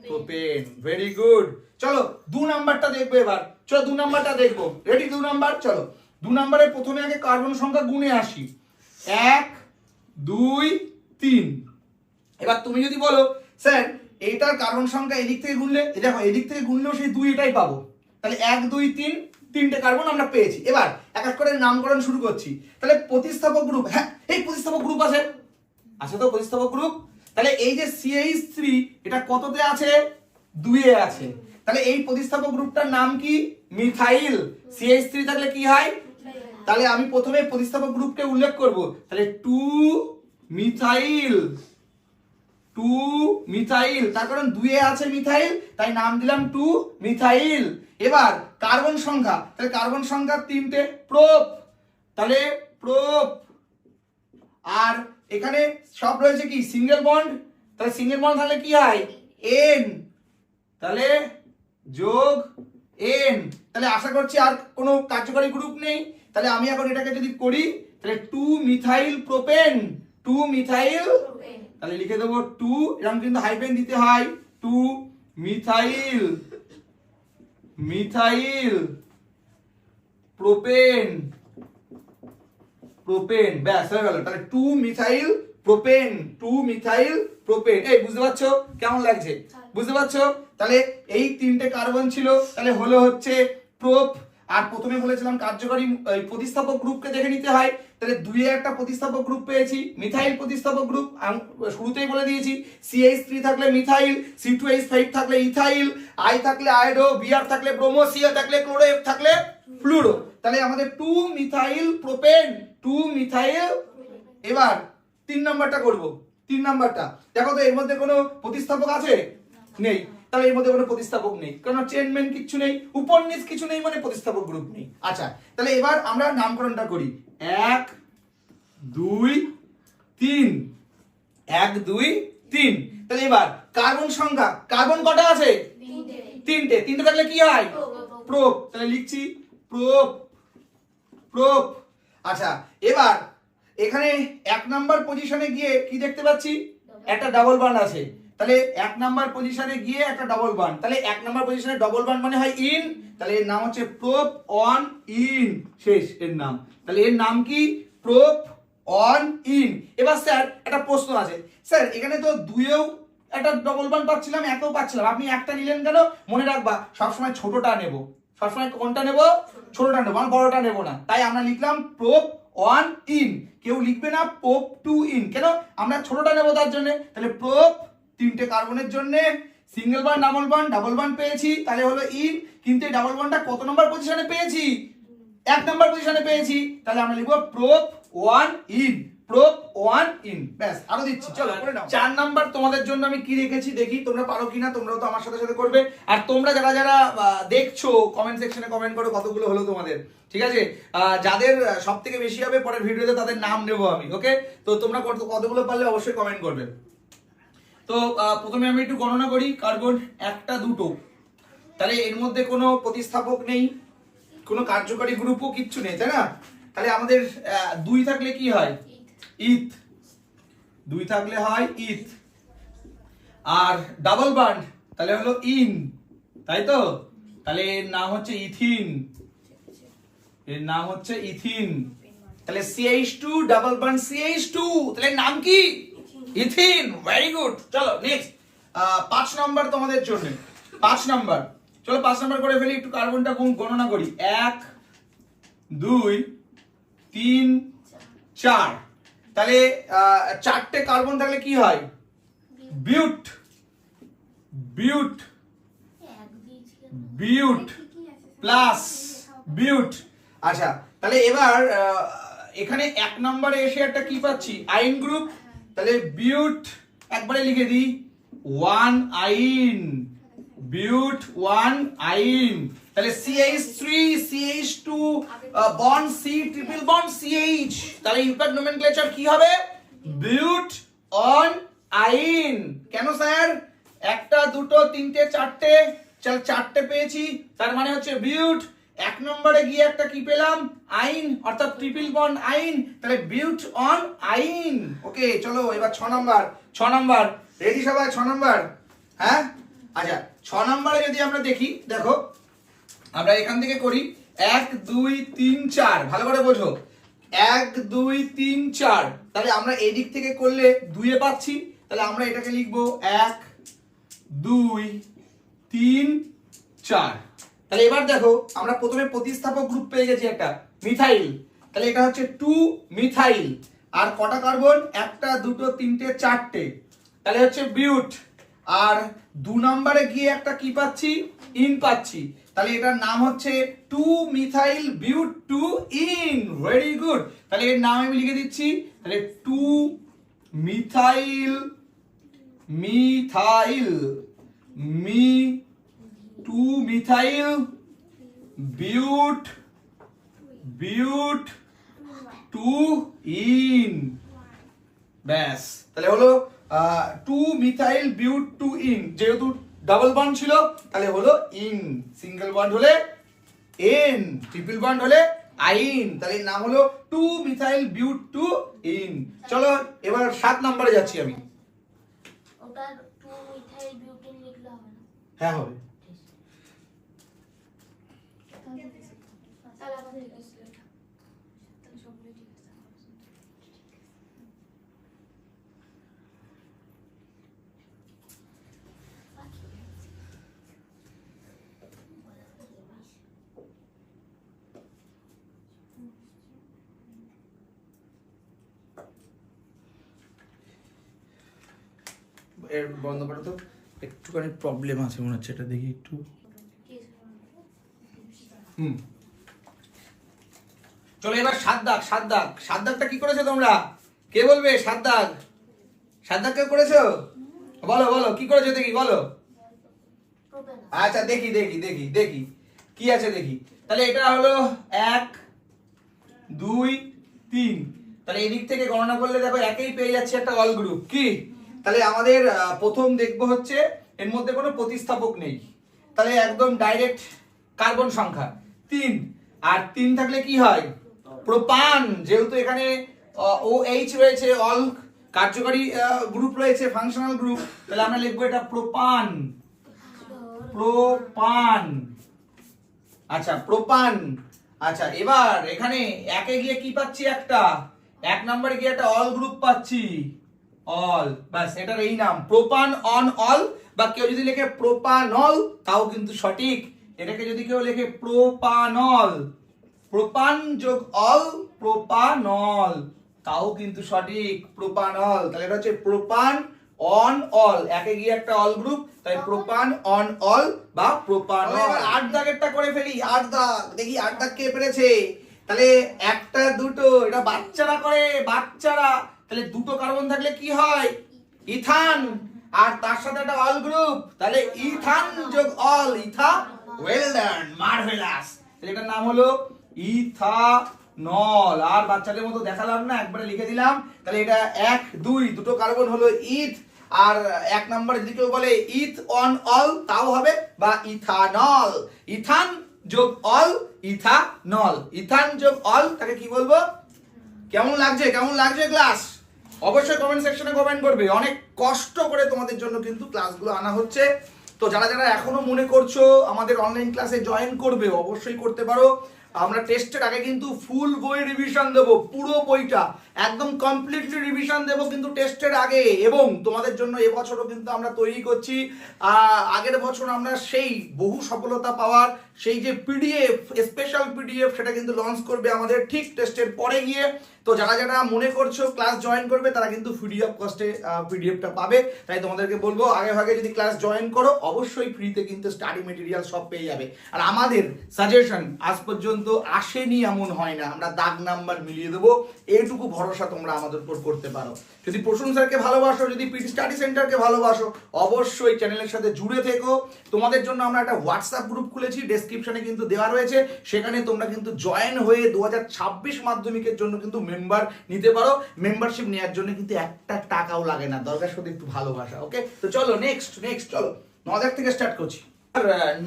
প্রোপেন। Very good. চলো 2 নাম্বারটা দেখবো এবার। চলো 2 নাম্বারটা দেখবো। রেডি? 2 নাম্বার। চলো 2 নাম্বারে প্রথমে আগে কার্বন সংখ্যা গুণে আসি। 1 2 3। এবার তুমি যদি বলো স্যার এইটার কার্বন সংখ্যা এদিক থেকে গুনলে, দেখো এদিক থেকে গুনলেও সেই 2 এটাই পাবো। তাহলে 1 2 3, 3টে কার্বন আমরা পেয়েছি। এবার এক এক করে নামকরণ শুরু করছি। তাহলে প্রতিস্থাপক গ্রুপ, হ্যাঁ এই প্রতিস্থাপক গ্রুপ আছে, আছে তো প্রতিস্থাপক গ্রুপ। তাহলে এই যে CH3 এটা কততে আছে? 2 এ আছে। তাহলে এই প্রতিস্থাপক গ্রুপটার নাম কি? মিথাইল। CH3 থাকলে কি হয়? তাহলে আমি প্রথমে প্রতিস্থাপক গ্রুপকে উল্লেখ করব। তাহলে 2 মিথাইল, 2 মিথাইল, তার কারণ 2 এ আছে মিথাইল, তাই নাম দিলাম 2 মিথাইল। এবার কার্বন সংখ্যা, তাহলে কার্বন সংখ্যা 3টে, প্রোপ, তাহলে প্রোপ। আর এখানে সব রয়েছে কি? সিঙ্গেল বন্ড, তাহলে সিঙ্গেল বন্ড থাকলে কি হয়? N, তাহলে যোগ N। তাহলে আশা করছি আর কোনো কার্যকারী গ্রুপ নেই। তাহলে আমি এখন এটাকে যদি করি, তাহলে 2 মিথাইল প্রোপেন, 2 মিথাইল, তাহলে লিখে দেবো 2, এরকম কিন্তু হাইফেন দিতে হয়, 2 মিথাইল, মিথাইল প্রোপেন, প্রোপেন, ব্যাস হয়ে গেল। তাহলে 2 মিথাইল প্রোপেন, 2 মিথাইল প্রোপেন। এই বুঝতে পারছো কেমন লাগছে? বুঝতে পারছো? তাহলে এই তিনটে কার্বন ছিল, তাহলে হলো হচ্ছে প্রোপ। আর প্রথমে বলেছিলাম কার্যকরী প্রতিস্থাপক গ্রুপকে দেখে নিতে হয়, তাহলে 2 এ একটা প্রতিস্থাপক গ্রুপ পেয়েছি, মিথাইল প্রতিস্থাপক গ্রুপ। শুরুতেই বলে দিয়েছি CH3 থাকলে মিথাইল, C2H5 থাকলে ইথাইল, I থাকলে আয়োডো, Br থাকলে ব্রোমো, Cl থাকলে ক্লোরো, F থাকলে ফ্লুরো। তাহলে আমাদের 2 মিথাইল প্রোপেন, 2 মিথাইল। এবার 3 নাম্বারটা করব। 3 নাম্বারটা দেখো তো, এর মধ্যে কোনো প্রতিস্থাপক আছে? নেই। তাহলে এর মধ্যে কোনো প্রতিস্থাপক নেই, কারণ চেনমেন কিছু নেই, উপনিষ কিছু নেই, মানে প্রতিস্থাপক গ্রুপ নেই। আচ্ছা, তাহলে এবার আমরা নামকরণটা করি। 1 2 3, 1 2 3। তাহলে এবার কার্বন সংখ্যা, কার্বন কটা আছে? তিনটে। তিনটে থাকলে কি হয়? প্রোপ। তাহলে লিখছি প্রোপ, প্রোপ। আচ্ছা, এবার এখানে 1 নাম্বার পজিশনে গিয়ে কি দেখতে পাচ্ছি? একটা ডাবল বন্ড আছে। তাহলে 1 নাম্বার পজিশনে গিয়ে একটা ডাবল বন্ড, তাহলে 1 নাম্বার পজিশনে ডাবল বন্ড মানে হয় ইন, তাহলে এর নাম হচ্ছে প্রোপ অন ইন, শেষ এর নাম। তাহলে এর নাম কি? Prop on in. এবার স্যার একটা প্রশ্ন আছে, স্যার এখানে তো 2 এও একটা ডবল বন্ড পাচ্ছিলাম, একেও পাচ্ছিলাম, আপনি একটা নিলেন কেন? মনে রাখবা সবসময় ছোটটা নেব, সবসময় কোনটা নেব? ছোটটা নেব, আমি বড়টা নেব না। তাই আমরা লিখলাম প্রোপ অন ইন। কেউ লিখবে না প্রোপ টু ইন, কেন? আমরা ছোটটা নেব তার জন্য। তাহলে প্রোপ, তিনটে কার্বনের জন্য সিঙ্গেল বন্ড, ডাবল বন্ড পেয়েছি, তাহলে হলো ইন। কিন্তু এই ডাবল বন্ডটা কত নম্বর পজিশনে পেয়েছি? 1 নাম্বার পজিশনে পেয়েছি, তাহলে আমরা লিখব prop one in, prop one in. ব্যাস, আরো দিচ্ছি, চলো করে নাও। 4 নাম্বার তোমাদের জন্য আমি কি রেখেছি দেখি তোমরা পারো কিনা, তোমরাও তো আমার সাথে সাথে করবে। আর তোমরা যারা যারা দেখছো কমেন্ট সেকশনে কমেন্ট করো কতগুলো হলো তোমাদের, ঠিক আছে? যাদের সবথেকে বেশি হবে পরের ভিডিওতে তাদের নাম নেব আমি, ওকে? তো তোমরা কতগুলো পারলে অবশ্যই কমেন্ট করবে। তো প্রথমে আমি একটু গণনা করি। কার্বন 1টা 2টো, তাহলে এর মধ্যে কোনো প্রতিস্থাপক নেই, কোনো কার্যকরী গ্রুপও কিচ্ছু নেই, তাই না? তাহলে আমাদের 2 থাকলে কি হয়? ইথ। 2 থাকলে হয় ইথ। আর ডাবল বন্ড তাহলে হলো ইন, তাই তো? তাহলে এর নাম হচ্ছে ইথিন, এর নাম হচ্ছে ইথিন। তাহলে CH2 ডাবল বন্ড CH2, তাহলে নাম কি? ইথিন। Very good. চলো নেক্সট 5 নাম্বার তোমাদের জন্য। 5 নাম্বার, চলো 5 নাম্বার করে ফেলি। একটু কার্বনটা গণনা করি। 1 2 3 4। তাহলে 4টে কার্বন থাকলে কি হয়? বিউট, বিউট, বিউট প্লাস বিউট। আচ্ছা, তাহলে এবার এখানে 1 নম্বরে এসে একটা কি পাচ্ছি? আইন গ্রুপ। তাহলে বিউট একবারে লিখে দিই 1 আইন, বিউট 1 আইন। তাহলে CH3 CH2 bond C triple bond CH, তাহলে ইউক্যারিওট নোমেনক্লেচার কি হবে? বিউট অন আইন। কেন স্যার? 1টা 2টো 3টে 4টে, চল 4টে পেয়েছি, তার মানে হচ্ছে বিউট। 1 নম্বরে গিয়ে একটা কি পেলাম? আইন, অর্থাৎ ট্রিপল বন্ড আইন, তাহলে বিউট অন আইন। ওকে, চলো এবার 6 নাম্বার। 6 নাম্বার রেডি সবাই? 6 নাম্বার, হ্যাঁ? আচ্ছা, 6 নম্বরে যদি আমরা দেখি, দেখো আমরা এখান থেকে করি 1 2 3 4, ভালো করে বোঝো। 1 2 3 4, তাহলে আমরা এই দিক থেকে করলে 2 এ পাচ্ছি, তাহলে আমরা এটাকে লিখবো 1 2 3 4। তাহলে এবার দেখো আমরা প্রথমে প্রতিস্থাপক গ্রুপ পেয়ে গেছি একটা মিথাইল, তাহলে এটা হচ্ছে 2 মিথাইল। আর কটা কার্বন? 1টা 2টো 3টে 4টে, তাহলে হচ্ছে বিউট। আর 2 নম্বরে গিয়ে একটা কি পাচ্ছি? ইন পাচ্ছি, তাহলে এটার নাম হচ্ছে 2 মিথাইল বিউট 2 ইন। Very good. তাহলে এর নাম আমি লিখে দিচ্ছি, তাহলে 2 মিথাইল, মিথাইল 2 মিথাইল বিউট, বিউট 2 ইন। ব্যাস, তাহলে হলো 2 মিথাইল বিউট 2 ইন। যেহেতু ডাবল বন্ড ছিল তাহলে হলো ইন, সিঙ্গেল বন্ড হলে এন, ট্রিপল বন্ড হলে আইন। তাহলে নাম হলো 2 মিথাইল বিউট 2 ইন। চলো এবার 7 নম্বরে যাচ্ছি আমি। ওটা 2 মিথাইল বিউটিন লিখলে হবে না? হ্যাঁ হবে। তাহলে আমাদের এটা তাহলে সবগুলো ঠিক আছে। এর বন্ধ করো তো, একটুখানি প্রবলেম আছে মনে হচ্ছে, এটা দেখি একটু। চলো এবার সাত দাগটা কি করেছো তোমরা? কে বলবে? সাত দাগ কে করেছো? বলো কি করেছো দেখি, বলো। আচ্ছা দেখি কি আছে দেখি। তাহলে এটা হলো 1 2 3, তাহলে এদিক থেকে গণনা করলে দেখো একেই পেয়ে যাচ্ছে একটা অল গ্রুপ। কি তাহলে আমাদের প্রথম দেখবো হচ্ছে এর মধ্যে কোনো প্রতিস্থাপক নেই, তাহলে একদম ডাইরেক্ট কার্বন সংখ্যা 3, আর 3 থাকলে কি হয়? প্রোপান, যেহেতু এখানে OH রয়েছে, অল কার্যকরী গ্রুপ রয়েছে, ফাংশনাল গ্রুপ, তাহলে আমরা লিখবো এটা প্রোপান। আচ্ছা প্রোপান। আচ্ছা এবার এখানে একে গিয়ে কি পাচ্ছি? একটা 1 নম্বরে গিয়ে একটা অল গ্রুপ পাচ্ছি, অল, বাস এটার এই নাম প্রোপান অন অল। বা কেউ যদি লেখে প্রোপানল তাও কিন্তু সঠিক। এটাকে যদি কেউ লেখে প্রোপানল, প্রোপান যোগ অল প্রোপানল, তাও কিন্তু সঠিক, প্রোপানল। তাহলে এটা হচ্ছে প্রোপান অন অল, একে গিয়ে একটা অল গ্রুপ, তাই প্রোপান অন অল বা প্রোপানল। এবার 8 দাগেরটা করে ফেলি। 8 দাগ দেখি, 8 দাগ কে পেরেছে? তাহলে একটা দুটো, এটা বাচ্চারা করে, বাচ্চারা। তাহলে দুটো কার্বন থাকলে কি হয়? ইথান, আর তার সাথে একটা অল গ্রুপ, তাহলে ইথান যোগ অল, ইথা। Well done, marvellous. তাহলে এটার নাম হলো ইথানল। আর বাচ্চাদের মতো দেখালাম না, একবারে লিখে দিলাম। তাহলে এটা 1 2, দুটো কার্বন হলো ইথ, আর 1 নম্বরে যদি কেউ বলে ইথ অন অল তাও হবে, বা ইথানল। ইথান যোগ অল ইথানল, ইথান যোগ অল, তাকে কি বলবো? কেমন লাগছে ক্লাস? অবশ্যই কমেন্ট সেকশনে কমেন্ট করবে। অনেক কষ্ট করে তোমাদের জন্য কিন্তু ক্লাসগুলো আনা হচ্ছে। তো যারা এখনো মনে করছো আমাদের অনলাইন ক্লাসে জয়েন করবে, অবশ্যই করতে পারো। আমরা টেস্টের আগে কিন্তু ফুল বই রিভিশন দেবো, পুরো বইটা একদম কমপ্লিটলি রিভিশন দেবো কিন্তু টেস্টের আগে। এবং তোমাদের জন্য এবছরও কিন্তু আমরা তৈরি করছি, আগের বছর আমরা সেই বহু সফলতা পাওয়ার সেই যে পিডিএফ, স্পেশাল পিডিএফ, সেটা কিন্তু লঞ্চ করবে আমাদের ঠিক টেস্টের পরে গিয়ে। তো যারা মনে করছো ক্লাস জয়েন করবে তারা কিন্তু ফ্রি অফ কস্টে পিডিএফটা পাবে। তাই তোমাদেরকে বলবো আগে ভাগে যদি ক্লাস জয়েন করো অবশ্যই ফ্রিতে কিন্তু স্টাডি মেটেরিয়াল সব পেয়ে যাবে। আর আমাদের সাজেশন আজ পর্যন্ত আসেনি এমন হয় না, আমরা দাগ নাম্বার মিলিয়ে দেবো, এইটুকু ভরসা তোমরা আমাদের উপর করতে পারো। যদি প্রসূন স্যারকে ভালোবাসো, যদি পিটি স্টাডি সেন্টারকে ভালোবাসো, অবশ্যই চ্যানেলের সাথে জুড়ে থেকো। তোমাদের জন্য আমরা একটা হোয়াটসঅ্যাপ গ্রুপ খুলেছি, ডেসক্রিপশনে কিন্তু দেওয়া রয়েছে, সেখানে তোমরা কিন্তু জয়েন হয়ে 2026 মাধ্যমিকের জন্য কিন্তু মেম্বার নিতে পারো। মেম্বারশিপ নেওয়ার জন্য কিন্তু একটা টাকাও লাগে না, দরকার শুধু একটু ভালোবাসা। ওকে, তো চলো নেক্সট চলো 9 দাগ থেকে স্টার্ট করছি।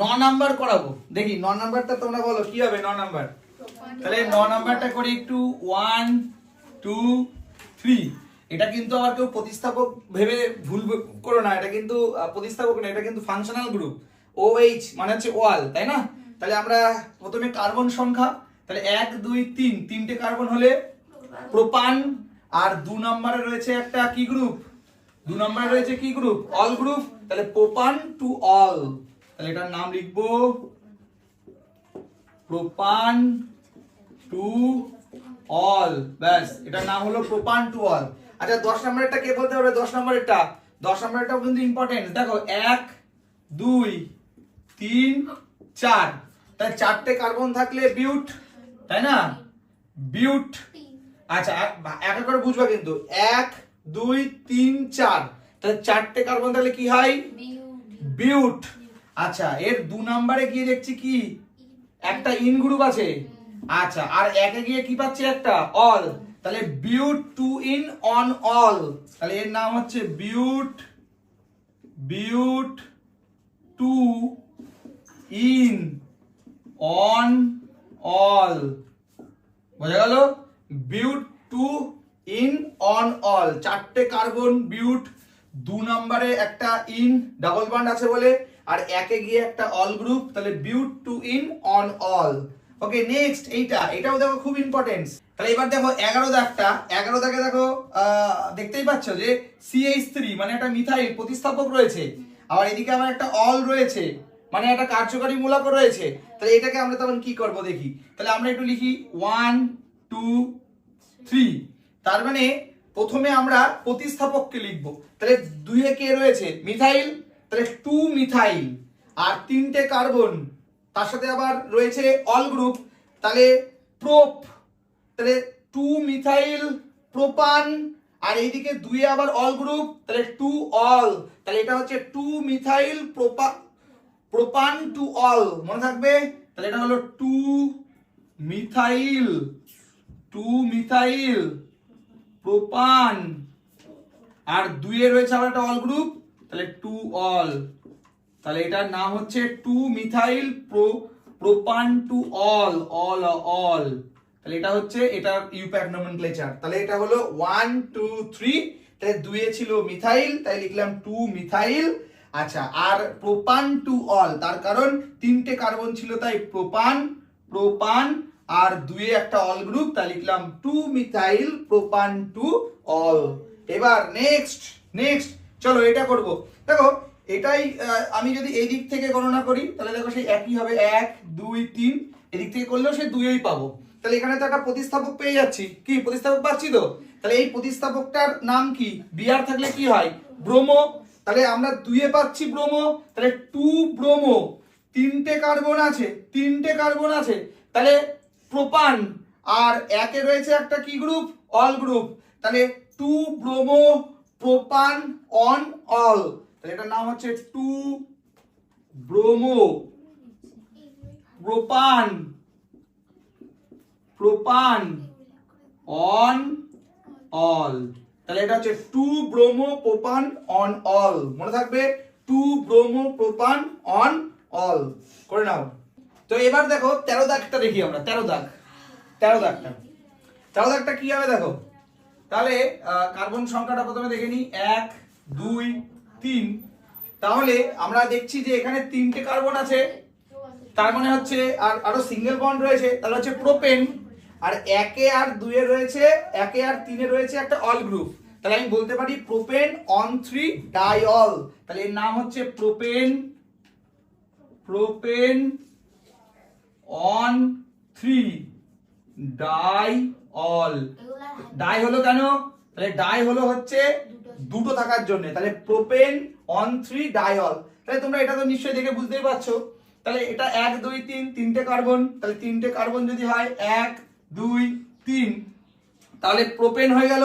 9 নাম্বার করাবো, দেখি 9 নাম্বারটা তোমরা বলো কি হবে। 9 নাম্বার, তাহলে 9 নাম্বারটা করি একটু। 1 2 3। এটা কিন্তু আবার কেউ প্রতিস্থাপক ভেবে ভুল করো না, এটা কিন্তু প্রতিস্থাপক না, এটা কিন্তু ফাংশনাল গ্রুপ। OH মানে হচ্ছে ওয়াল, তাই না? তাহলে আমরা প্রথমে কার্বন সংখ্যা, তাহলে 1 2 3, তিনটে কার্বন হলে প্রোপান। আর 2 নম্বরে রয়েছে একটা কি গ্রুপ? 2 নম্বরে রয়েছে কি গ্রুপ? All group. তাহলে প্রোপান টু অল, তাহলে এটার নাম লিখবো প্রোপান টু অল, ব্যাস এটার নাম হলো প্রোপান টু অল। আচ্ছা 10 নম্বরেরটা কে বলতে পারবে? 10 নম্বরেরটা, 10 নম্বরেরটাও কিন্তু ইম্পর্টেন্ট। দেখো 1 2 3 4, তাহলে 4টে কার্বন থাকলে বিউট, তাই না? বিউট। আচ্ছা এক করে বুঝবা কিন্তু, 1 2 3 4, তাহলে 4টে কার্বন থাকলে কি হয়? বিউট। আচ্ছা এর 2 নম্বরে গিয়ে দেখছি কি একটা ইন গ্রুপ আছে। আচ্ছা আর একে গিয়ে কি পাচ্ছি? একটা অল, তাহলে but two ene on ol, তাহলে এর নাম হচ্ছে but two ene on ol. বোঝা গেল? But two ene on ol, 4টে কার্বন বিউট, 2 নম্বরে একটা ইন ডাবল বন্ড আছে বলে, আর একে গিয়ে একটা অল গ্রুপ, তাহলে but two ene on ol. Okay next এটাও দেখো খুব ইম্পর্টেন্ট। তাহলে এবার দেখো 11 দাগটা, 11 দাগে দেখো দেখতেই পাচ্ছ যে CH3 মানে একটা মিথাইল প্রতিস্থাপক রয়েছে, আবার এদিকে আবার একটা অল রয়েছে, মানে একটা কার্যকরী মূলক রয়েছে। তাহলে এটাকে আমরা তখন কি করব দেখি। তাহলে আমরা একটু লিখি 1 2 3, তার মানে প্রথমে আমরা প্রতিস্থাপককে লিখবো। তাহলে 2 কে রয়েছে মিথাইল, তাহলে 2 মিথাইল, আর 3টে কার্বন, তার সাথে আবার রয়েছে অল গ্রুপ, তাহলে প্রোপ, তাহলে 2 মিথাইল প্রোপান, আর এইদিকে 2 আবার অল গ্রুপ, তাহলে 2 অল, তাহলে এটা হচ্ছে 2 মিথাইল প্রোপান টু অল, মনে থাকবে। তাহলে এটা হলো 2 মিথাইল প্রোপান, আর 2 এ রয়েছে আবার একটা অল গ্রুপ, তাহলে 2 অল, তাহলে এটার নাম হচ্ছে 2 মিথাইল প্রোপান টু অল, অল, তাহলে এটা হচ্ছে এটার ইউপ্যাক নমেনক্লেচার। তাহলে এটা হলো 1 2 3, তাহলে 2 এ ছিল মিথাইল, তাই লিখলাম 2 মিথাইল। আচ্ছা, আর প্রোপান টু অল, তার কারণ 3টে কার্বন ছিল তাই প্রোপান, আর 2 এ একটা অল গ্রুপ, তাই লিখলাম 2 মিথাইল প্রোপান টু অল। এবার নেক্সট চলো এটা করব। দেখো এটাই আমি যদি এই দিক থেকে গণনা করি তাহলে দেখো সেই একই হবে, 1 2 3, এদিক থেকে করলেও সেই 2ই পাবো। তাহলে এখানে তো একটা প্রতিস্থাপক পেয়ে যাচ্ছি, কি প্রতিস্থাপক পাচ্ছি তো। তাহলে এই প্রতিস্থাপকটার নাম কি, বিআর থাকলে কি হয়, ব্রোমো। তাহলে আমরা 2 এ পাচ্ছি ব্রোমো, তাহলে 2 ব্রোমো, 3টে কার্বন আছে, তাহলে প্রোপান, আর 1 এ রয়েছে একটা কি গ্রুপ, অল গ্রুপ, তাহলে 2 ব্রোমো প্রোপান অন অল, তাহলে এটার নাম হচ্ছে 2 ব্রোমো প্রোপান অন অল, তাহলে এটা হচ্ছে 2 ব্রোমো প্রোপান অন অল, মনে থাকবে 2 ব্রোমো প্রোপান অন অল করে নাও। তো এবার দেখো 13 দাগটা দেখি আমরা, 13 দাগটা কি হবে দেখো। তাহলে কার্বন সংখ্যাটা প্রথমে দেখে নিই, 1 2 3, তাহলে আমরা দেখছি যে এখানে 3টে কার্বন আছে, তার মানে হচ্ছে আর আরো সিঙ্গেল বন্ড রয়েছে, তাহলে হচ্ছে প্রোপেন, আর 1 এ আর 2 এ রয়েছে, 1 এ আর 3 এ রয়েছে একটা অল গ্রুপ, তাহলে আমি বলতে পারি প্রোপেন অন 3 ডাইঅল, তাহলে এর নাম হচ্ছে প্রোপেন অন 3 ডাইঅল। ডাই হলো কেন, তাহলে ডাই হলো হচ্ছে দুটো থাকার জন্য, তাহলে প্রোপেন অন 3 ডাইঅল। তাহলে তোমরা এটা তো নিশ্চয়ই দেখে বুঝতেই পারছো। তাহলে এটা 1 2 3, 3টে কার্বন, তাহলে 3টে কার্বন যদি হয় 1 2 3, তাহলে প্রোপেন হয়ে গেল,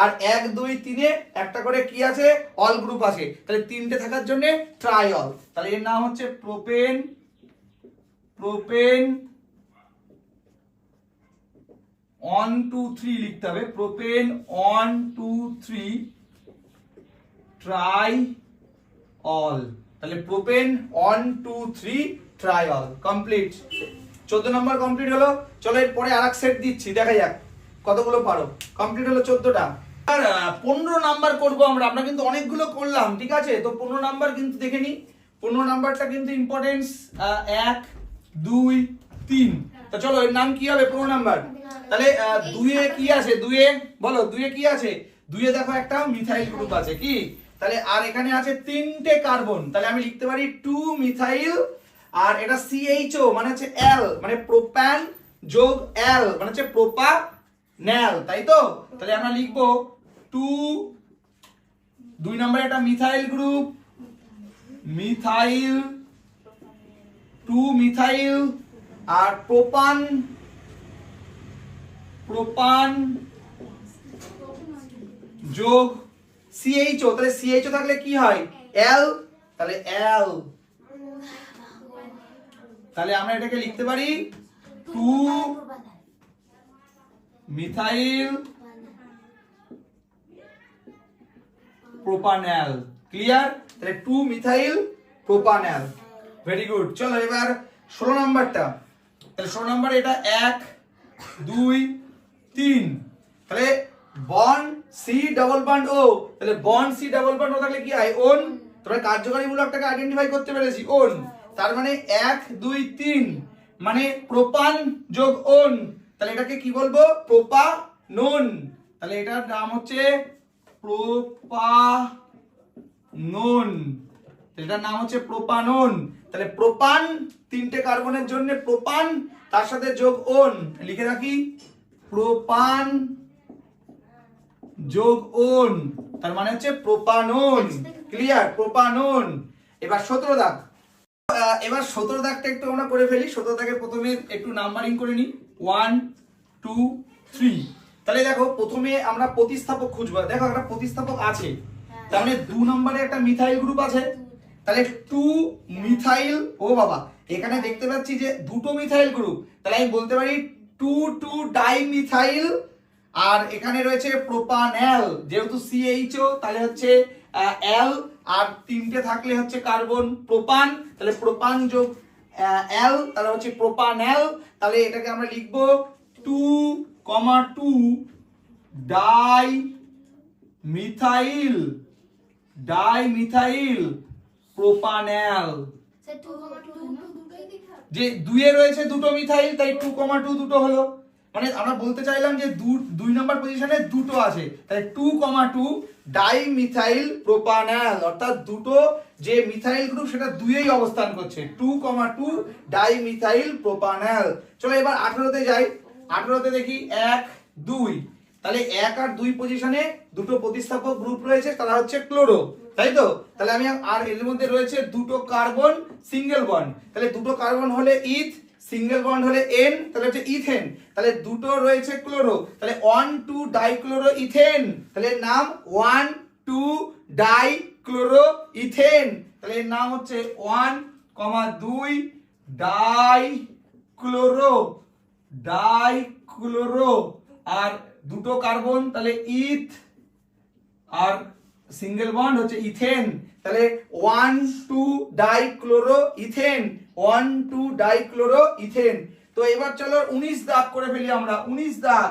আর 1 2 3 এ একটা করে কি আছে, অল গ্রুপ আছে, তাহলে 3টে থাকার জন্য ট্রাইঅল, তাহলে এর নাম হচ্ছে প্রোপেন 1 2 3 লিখতে হবে, প্রোপেন 1 2 3 ট্রাইঅল, তাহলে প্রোপেন 1 2 3 ট্রাইঅল কমপ্লিট। 14 নম্বর কমপ্লিট হলো। চলো এরপরে আরেক সেট দিচ্ছি, দেখা যাক কতগুলো পারো। কমপ্লিট হলো 14টা। আর 15 নাম্বার করব আমরা কিন্তু অনেকগুলো করলাম, ঠিক আছে। তো 15 নাম্বার কিন্তু দেখে নি, 15 নাম্বারটা কিন্তু ইম্পর্টেন্স 1 2 3। তো চলো এর নাম কি হবে 15 নাম্বার। তাহলে 2 এ কি আছে, 2 এ বলো 2 এ কি আছে, 2 এ দেখো একটা মিথাইল গ্রুপ আছে, কি তাহলে আর এখানে আছে 3টে কার্বন, তাহলে আমি লিখতে পারি 2 মিথাইল, আর এটা CHO মানে হচ্ছে L, মানে প্রোপ্যান যোগ L মানে হচ্ছে প্রোপানল, তাই তো। তাহলে আমরা লিখবো 2 নম্বরে একটা মিথাইল গ্রুপ, 2 মিথাইল, আর প্রোপান যোগ CHO, তাহলে CHO থাকলে কি হয় L, তাহলে L, তাহলে আমরা এটাকে লিখতে পারি 2 মিথাইল প্রোপানল, ক্লিয়ার। তাহলে 2 মিথাইল প্রোপানল, ভেরি গুড। চলো এবার 16 নাম্বারটা। তাহলে 16 নাম্বার এটা 1 2 3, তাহলে বন্ড সি ডাবল বন্ড ও, তাহলে bond C double bond O থাকলে কি হয় ওন, তোমরা কার্যকরী মূলকটাকে আইডেন্টিফাই করতে পেরেছি, ওন, তার মানে 1 2 3 মানে প্রোপান যোগ ওন, তাহলে এটাকে কি বলবো প্রোপানোন, তাহলে এটার নাম হচ্ছে প্রোপানোন, এটার নাম হচ্ছে প্রোপানোন। তাহলে প্রোপান 3টে কার্বনের জন্য প্রোপান, তার সাথে যোগ ওন, লিখে রাখি প্রোপান যোগ ওন, তার মানে হচ্ছে প্রোপানন। ক্লিয়ার? প্রোপানন। এবার 17 দাগ। এবার 17 দাগটা একটু আমরা করে ফেলি। 17 দাগে প্রথমে একটু নাম্বারিং করে নিই, 1 2 3। তাহলে দেখো প্রথমে আমরা প্রতিস্থাপক খুঁজবো। দেখো একটা প্রতিস্থাপক আছে, তার মানে 2 নম্বরে একটা মিথাইল গ্রুপ আছে, তাহলে 2 মিথাইল। ও বাবা, এখানে দেখতে পাচ্ছি যে দুটো মিথাইল গ্রুপ, তাহলে আমি বলতে পারি 2 ডাইমিথাইল। আর এখানে রয়েছে প্রোপানল, যেহেতু CHO তাহলে হচ্ছে L, আর তিনটে থাকলে হচ্ছে কার্বন প্রোপান, তাহলে প্রোপান যোগ L তাহলে হচ্ছে প্রোপানল। তাহলে এটাকে আমরা লিখবো 2,2 ডাইমিথাইল প্রোপানল। যে 2 এ রয়েছে দুটো মিথাইল, তাই 2,2 দুটো হলো। মানে আমরা বলতে চাইলাম যে 2 নম্বর পজিশনে দুটো আছে, তাই 2,2 ডাইমিথাইল প্রোপানল, অর্থাৎ দুটো যে মিথাইল গ্রুপ সেটা 2 এই অবস্থান করছে, 2,2 ডাইমিথাইল প্রোপানল। চলো এবার 18তে যাই। 18তে দেখি 1 2, তাহলে 1 আর 2 পজিশনে দুটো প্রতিস্থাপক গ্রুপ রয়েছে, তারা হচ্ছে ক্লোরো, তাই তো? তাহলে আমি আর এর মধ্যে রয়েছে দুটো কার্বন সিঙ্গেল বন্ড, তাহলে দুটো কার্বন হলে ইথ, সিঙ্গেল বন্ড হলে এন, তাহলে হচ্ছে ইথেন। তাহলে দুটো রয়েছে ক্লোরো, তাহলে 1,2 ডাইক্লোরো ইথেন, তাহলে এর নাম 1,2 ডাইক্লোরো ইথেন। তাহলে এর নাম হচ্ছে 1,2 ডাইক্লোরো। আর দুটো কার্বন, তাহলে ইথ আর সিঙ্গেল বন্ড হচ্ছে ইথেন, তাহলে 1,2 ডাইক্লোরো ইথেন, 1,2 ডাইক্লোরো ইথেন। তো এবার চলো 19 দাগ করে ফেলি আমরা। 19 দাগ,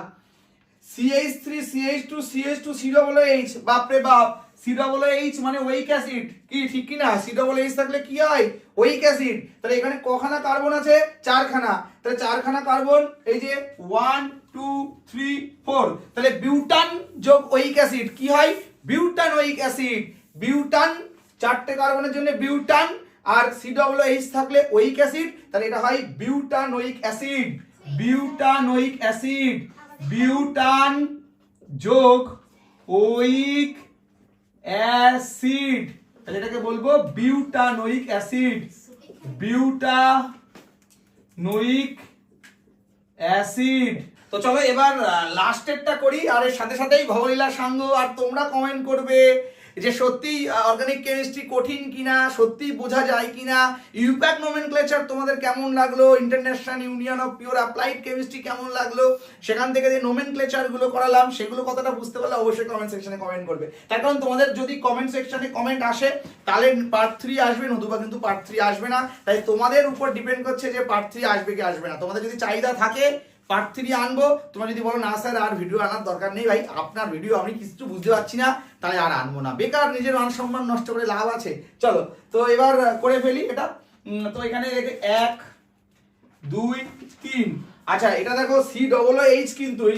CH3 CH2 CH2 COOH। বাপরে বাপ, COOH মানে ওইক অ্যাসিড, কি ঠিক কি না? COOH থাকলে কি হয়? ওইক অ্যাসিড। তাহলে এখানে কখানা কার্বন আছে? 4খানা, তাহলে 4খানা কার্বন, এই যে 1 2 3 4, তাহলে বিউটান যোগ ওইক অ্যাসিড কি হয়? Butanoic acid. বিউটান, 4টে কার্বনের জন্য বিউটান, আর COOH থাকলে ওইক অ্যাসিড, তাহলে এটা হয় বিউটানোইক অ্যাসিড। বিউটানোইক অ্যাসিড, বিউটান যোগ ওইক অ্যাসিড, তাহলে এটাকে বলবো বিউটানোইক অ্যাসিড। Butanoic acid. তো চলো এবার লাস্টেরটা করি, আর এর সাথে সাথেই ভবলীলা সাঙ্গ। আর তোমরা কমেন্ট করবে যে সত্যি অর্গানিক কেমিস্ট্রি কঠিন কিনা, সত্যি বোঝা যায় কিনা, ইউপ্যাক নোমেনক্লেচার তোমাদের কেমন লাগলো, international union of pure applied chemistry কেমন লাগলো, সেখান থেকে যে নোমেনক্লেচার গুলো করালাম সেগুলো কতটা বুঝতে পারলে অবশ্যই কমেন্ট সেকশনে কমেন্ট করবে। তার কারণ তোমাদের যদি কমেন্ট সেকশনে কমেন্ট আসে তাহলে পার্ট 3 আসবে, নতুবা কিন্তু পার্ট 3 আসবে না। তাই তোমাদের উপর ডিপেন্ড করছে যে পার্ট 3 আসবে কি আসবে না। তোমাদের যদি চাহিদা থাকে পার্ট 3 আনবো, তোমরা যদি বলো না স্যার আর ভিডিও আনার দরকার নেই ভাই, আপনার ভিডিও আমি কিছু বুঝতে পারছি না, তাই আর আনবো না, বেকার নিজের মান সম্মান নষ্ট করে লাভ আছে। চলো তো এবার করে ফেলি এটা। তো এখানে 1 2 3, আচ্ছা এটা দেখো COOH, কিন্তু এই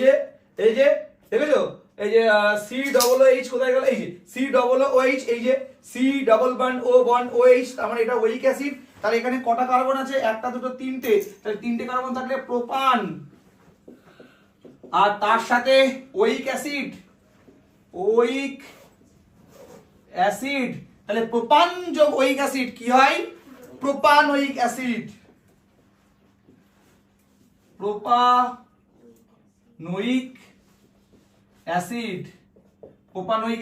যে দেখেছো, এই যে COOH কোথায় গেল? এই যে COOH, এই যে C double bond O bond OH, তার মানে এটা ওইক অ্যাসিড। তাহলে এখানে কটা কার্বন আছে? 1 2 3 টে, তাহলে 3টে কার্বন থাকলে প্রোপান, আর তার সাথে ওইক অ্যাসিড, তাহলে প্রোপান যোগ ওইক অ্যাসিড কি হয়? Propanoic acid. প্রোপানোইক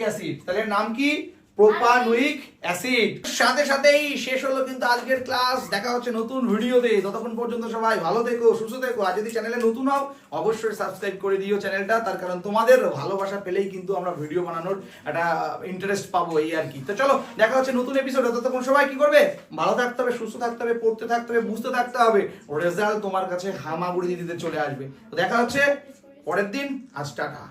অ্যাসিড, তাহলে নাম কি? Propanoic acid. সাথে সাথেই শেষ হলো কিন্তু আজকের ক্লাস। দেখা হচ্ছে নতুন ভিডিওতে, ততক্ষণ পর্যন্ত সবাই ভালো থেকো, সুস্থ থেকো। আর যদি চ্যানেলে নতুন হও অবশ্যই সাবস্ক্রাইব করে দিও চ্যানেলটা, তার কারণ তোমাদের ভালোবাসা পেলেই কিন্তু আমরা ভিডিও বানানোর একটা ইন্টারেস্ট পাবো, এই আর কি। তো চলো দেখা হচ্ছে নতুন এপিসোডে, ততক্ষণ সবাই কি করবে? ভালো থাকতে হবে, সুস্থ থাকতে হবে, পড়তে থাকতে হবে, বুঝতে থাকতে হবে, রেজাল্ট তোমার কাছে হামাগুড়ি দিতে চলে আসবে। তো দেখা হচ্ছে পরের দিন। আজ টাটা।